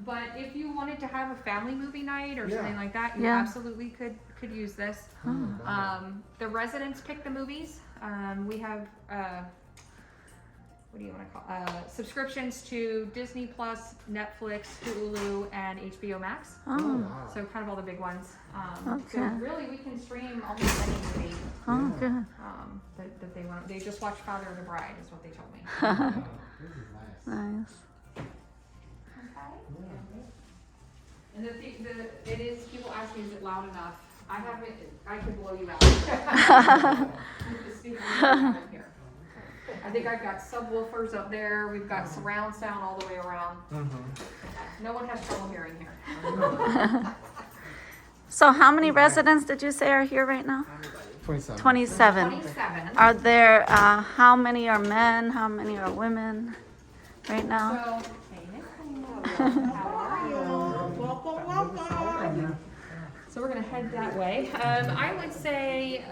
Speaker 3: But if you wanted to have a family movie night or something like that, you
Speaker 1: Yeah.
Speaker 3: absolutely could use this. The residents pick the movies. We have what do you want to call subscriptions to Disney Plus, Netflix, Hulu, and HBO Max.
Speaker 1: Oh,
Speaker 3: So kind of all the big ones. So
Speaker 1: Okay.
Speaker 3: really, we can stream almost any movie
Speaker 1: oh, good.
Speaker 3: that they want. They just watched Father of the Bride, is what they told me.
Speaker 1: Nice.
Speaker 3: Okay. And it is. People ask me, is it loud enough? I haven't. I could blow you out. The speakers are here. I think I've got subwoofers up there. We've got surround sound all the way around. No one has trouble hearing here.
Speaker 1: So how many residents did you say are here right now?
Speaker 6: 27.
Speaker 1: 27.
Speaker 3: 27.
Speaker 1: Are there, how many are men? How many are women right now?
Speaker 3: So, hey, Nicole, how are you? Welcome. So we're gonna head that way. I would say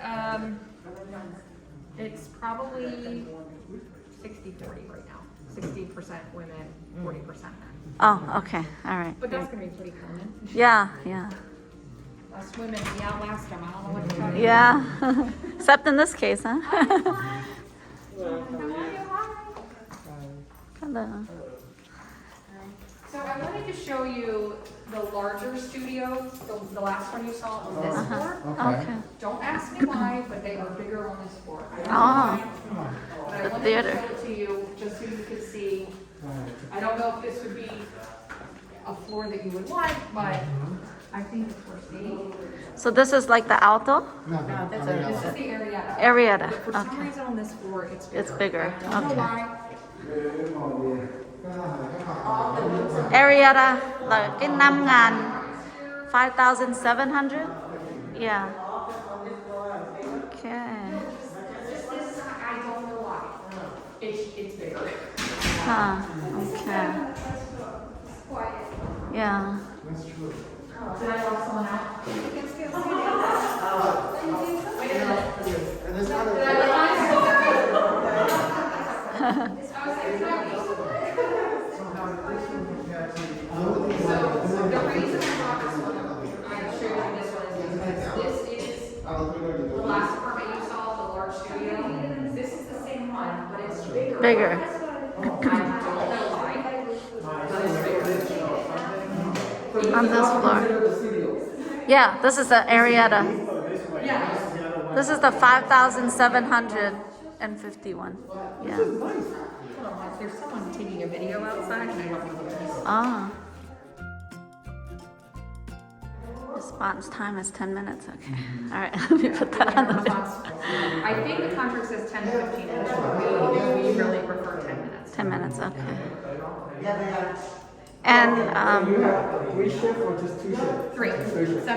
Speaker 3: it's probably 60-40 right now. 60% women, 40% men.
Speaker 1: Oh, okay, all right.
Speaker 3: But that's gonna be pretty common.
Speaker 1: Yeah, yeah,
Speaker 3: Us women, we outlast them. I don't know what to tell you.
Speaker 1: yeah. Except in this case, huh?
Speaker 3: How are you? Hi.
Speaker 1: Hello.
Speaker 3: So I wanted to show you the larger studio, the last one you saw on this floor.
Speaker 1: Okay.
Speaker 3: Don't ask me why, but they are bigger on this floor. I don't know
Speaker 1: Oh.
Speaker 3: why, but I
Speaker 1: The
Speaker 3: wanted
Speaker 1: theater.
Speaker 3: to show it to you just so you could see. I don't know if this would be a floor that you would like, but I think it's worth seeing.
Speaker 1: So this is like the alto?
Speaker 6: No,
Speaker 3: This is the Arietta.
Speaker 1: Arietta,
Speaker 3: But for some
Speaker 1: okay.
Speaker 3: reason on this floor, it's bigger.
Speaker 1: It's bigger,
Speaker 3: I don't know
Speaker 1: okay.
Speaker 3: why.
Speaker 1: Arietta là cái 5.000, 5,700? Yeah. Okay.
Speaker 3: This, I don't know why. It's bigger.
Speaker 1: Huh, okay. Yeah.
Speaker 6: That's true.
Speaker 3: Did I lock someone out?
Speaker 6: And it's not
Speaker 3: Did I
Speaker 6: a,
Speaker 3: lock The reason I showed you this one is because this is the last apartment you saw, the large studio. This is the same one, but it's bigger.
Speaker 1: Bigger.
Speaker 3: I don't know why, but it's bigger.
Speaker 1: On this floor. Yeah, this is the Arietta.
Speaker 3: Yeah.
Speaker 1: This is the 5,751. Yeah.
Speaker 3: Hold on, there's someone taking a video outside and I don't know who it is.
Speaker 1: Ah. Response time is 10 minutes. Okay. All right. Let me put that on the video.
Speaker 3: I think the contract says 10 to 15 minutes, but we really prefer 10 minutes.
Speaker 1: 10 minutes. Okay. And
Speaker 8: You have 3 shifts or just 2 shifts?
Speaker 3: 3. 7 to 3, 3 to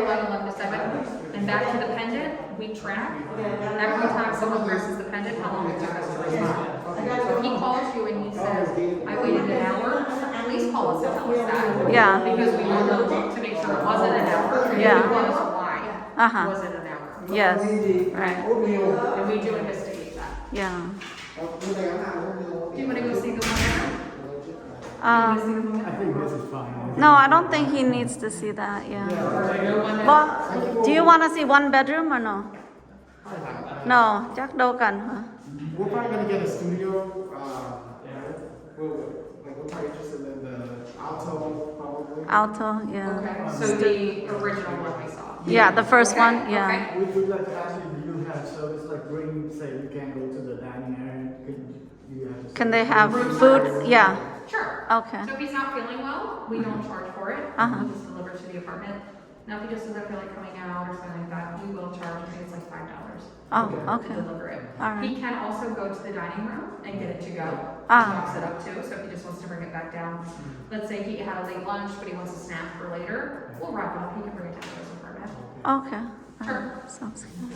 Speaker 3: 11, 11 to 7. And back to the pendant, we track every time someone presses the pendant how long it took us to respond. So if he calls you and he says, I waited an hour, please call us and tell us that.
Speaker 1: Yeah.
Speaker 3: Because we want to look to make sure it wasn't an hour. And
Speaker 1: Yeah.
Speaker 3: if it was, why
Speaker 1: Uh-huh.
Speaker 3: was it an hour?
Speaker 1: yes. Right.
Speaker 3: And we do investigate that.
Speaker 1: Yeah.
Speaker 3: Do you want to go see the one?
Speaker 2: I think this is fine.
Speaker 1: No, I don't think he needs to see that. Yeah. Well, do you want to see one bedroom or no? No, chắc đâu cần hả?
Speaker 6: we're probably gonna get a studio, we're probably interested in the alto, probably.
Speaker 1: Alto, yeah.
Speaker 3: Okay, so the original one we saw.
Speaker 1: Yeah, the first
Speaker 3: Okay,
Speaker 1: one, yeah.
Speaker 3: okay.
Speaker 2: Would you like to actually, do you have service like bring, say you can't go to the dining area, you have to.
Speaker 1: Can they have food? Yeah.
Speaker 3: Sure.
Speaker 1: Okay.
Speaker 3: So if he's not feeling well, we don't charge for it.
Speaker 1: Uh-huh.
Speaker 3: We'll just deliver to the apartment. Now, if he just doesn't feel like coming out or something like that, we will charge. I think it's like $5
Speaker 1: Oh,
Speaker 3: to
Speaker 1: okay.
Speaker 3: deliver it.
Speaker 1: All right.
Speaker 3: He can also go to the dining room and get it to go.
Speaker 1: Ah.
Speaker 3: Box it up too. So if he just wants to bring it back down, let's say he had a late lunch, but he wants a snack for later, we'll wrap it up. He can bring it down to his apartment.
Speaker 1: Okay.
Speaker 3: Sure.
Speaker 1: Sounds good.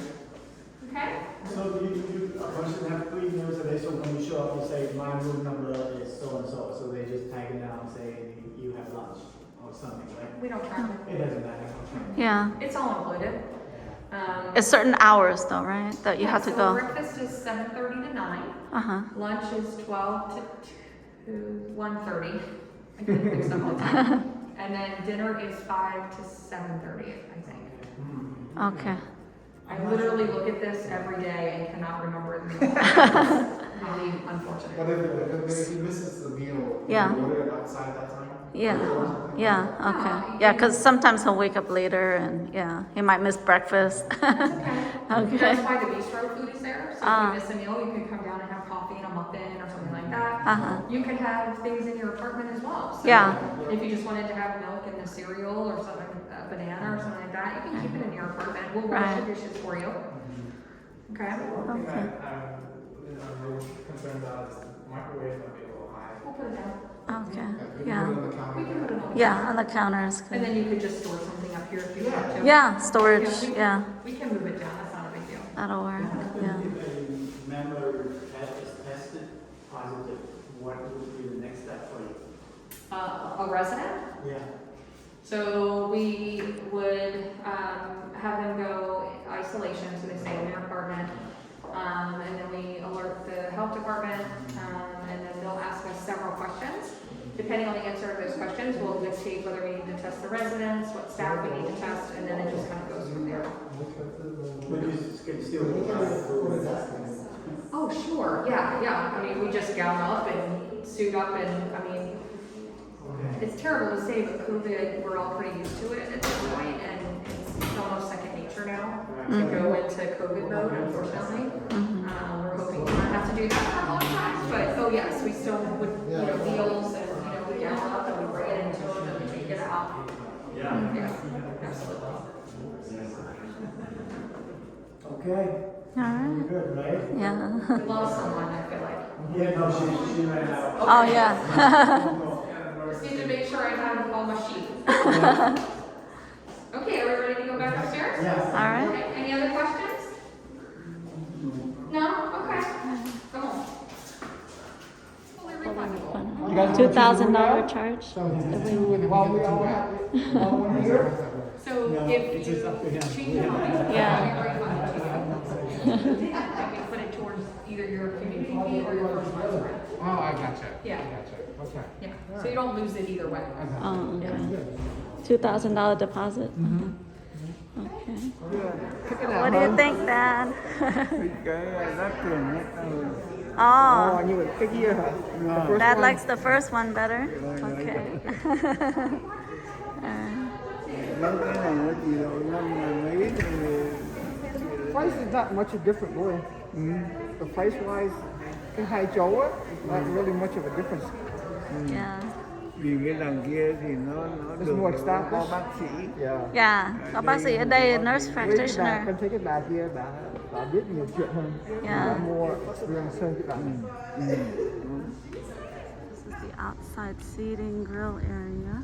Speaker 3: Okay.
Speaker 2: So you, a person have 3 meals a day, so when you show up, you say, my room number is so and so they just tag it down and say, you have lunch, or something, right?
Speaker 3: We don't charge
Speaker 2: It
Speaker 3: it.
Speaker 2: doesn't matter.
Speaker 1: Yeah.
Speaker 3: It's all included.
Speaker 1: It's certain hours though, right? That you have to
Speaker 3: So
Speaker 1: go.
Speaker 3: breakfast is 7:30 to 9.
Speaker 1: Uh-huh.
Speaker 3: Lunch is 12 to 1:30. I get it mixed up all the time. And then dinner is 5 to 7:30, I think.
Speaker 1: Okay.
Speaker 3: I literally look at this every day and cannot remember the meal.
Speaker 6: But
Speaker 3: unfortunately.
Speaker 6: if he misses the meal,
Speaker 1: Yeah.
Speaker 6: can you order it outside at that time?
Speaker 1: Yeah, okay. Yeah, because sometimes he'll wake up later and, yeah, he might miss breakfast.
Speaker 3: That's
Speaker 1: Okay.
Speaker 3: why the bistro food is there. So if you miss a meal, you can come down and have coffee and a muffin or something like that.
Speaker 1: Uh-huh.
Speaker 3: You can have things in your apartment as well. So
Speaker 1: Yeah.
Speaker 3: if you just wanted to have milk in the cereal or something, a banana or something like that, you can keep it in your apartment. We'll wash the
Speaker 1: Right.
Speaker 3: dishes for you. Okay.
Speaker 5: One thing I'm a little concerned about is the microwave might be a little high.
Speaker 3: We'll put it down.
Speaker 1: Okay,
Speaker 6: Can you
Speaker 1: yeah.
Speaker 6: put it on the counter?
Speaker 3: We can put it on.
Speaker 1: Yeah, on the counters.
Speaker 3: And then you could just store something up here if you want to.
Speaker 1: Yeah, storage, yeah,
Speaker 3: We can move it down. That's not a big deal.
Speaker 1: that'll work, yeah.
Speaker 2: If a member is tested positive, what would be the next step for you?
Speaker 3: A resident?
Speaker 2: Yeah.
Speaker 3: So we would have them go isolation, so they stay in their apartment. And then we alert the health department, and then they'll ask us several questions. Depending on the answer to those questions, we'll dictate whether we need to test the residents, what staff we need to test, and then it just kind of goes from there.
Speaker 2: But you can still provide food and testing.
Speaker 3: Oh, sure, yeah. I mean, we just gown up and suit up and, I mean, it's terrible to say, but COVID, we're all pretty used to it at this point, and it's almost second nature now to go into COVID mode, unfortunately. We're hoping to not have to do that for a long time, but, oh yes, we still would, deals and, we gown up and we bring it into them and we take it out. Yeah, absolutely.
Speaker 2: Okay,
Speaker 1: All right,
Speaker 2: we're good, right?
Speaker 1: yeah.
Speaker 3: We lost someone, I feel like.
Speaker 2: Yeah, no, she ran out.
Speaker 1: Oh, yeah.
Speaker 3: Just need to make sure I have all my sheep. Okay, are we ready to go back upstairs?
Speaker 2: Yeah.
Speaker 1: All right.
Speaker 3: Okay, any other questions? No? Okay. Come on. Fully refundable.
Speaker 1: $2,000 charge?
Speaker 8: While we all have it, while we're here.
Speaker 3: So
Speaker 2: No,
Speaker 3: if
Speaker 2: it's
Speaker 3: you
Speaker 2: just up to him.
Speaker 3: change your mind,
Speaker 1: Yeah.
Speaker 3: we refund it to you. And we put it towards either your community fee or your first month's rent.
Speaker 6: Oh, I gotcha.
Speaker 3: Yeah.
Speaker 6: I gotcha. Okay.
Speaker 3: Yeah, so you don't lose it either way.
Speaker 1: Oh, okay. $2,000 deposit? Okay. What do you think, Dad? Oh,
Speaker 8: Như vậy, cái kia hả? The first
Speaker 1: Dad
Speaker 8: one?
Speaker 1: likes the first one better? Okay.
Speaker 8: Price is not much a different boy. The price wise, cái hai chỗ á, not really much of a difference.
Speaker 1: Yeah.
Speaker 9: Vì cái đằng kia thì nó
Speaker 8: It's
Speaker 9: được
Speaker 8: more established.
Speaker 9: có bác sĩ.
Speaker 8: Yeah.
Speaker 1: Yeah, có bác sĩ ở đây, nurse
Speaker 8: Với cái bà,
Speaker 1: practitioner.
Speaker 8: con thấy cái bà kia, bà biết nhiều chuyện hơn.
Speaker 1: Yeah.
Speaker 8: Bà more experience hơn cái bà.
Speaker 1: This is the outside seating grill area.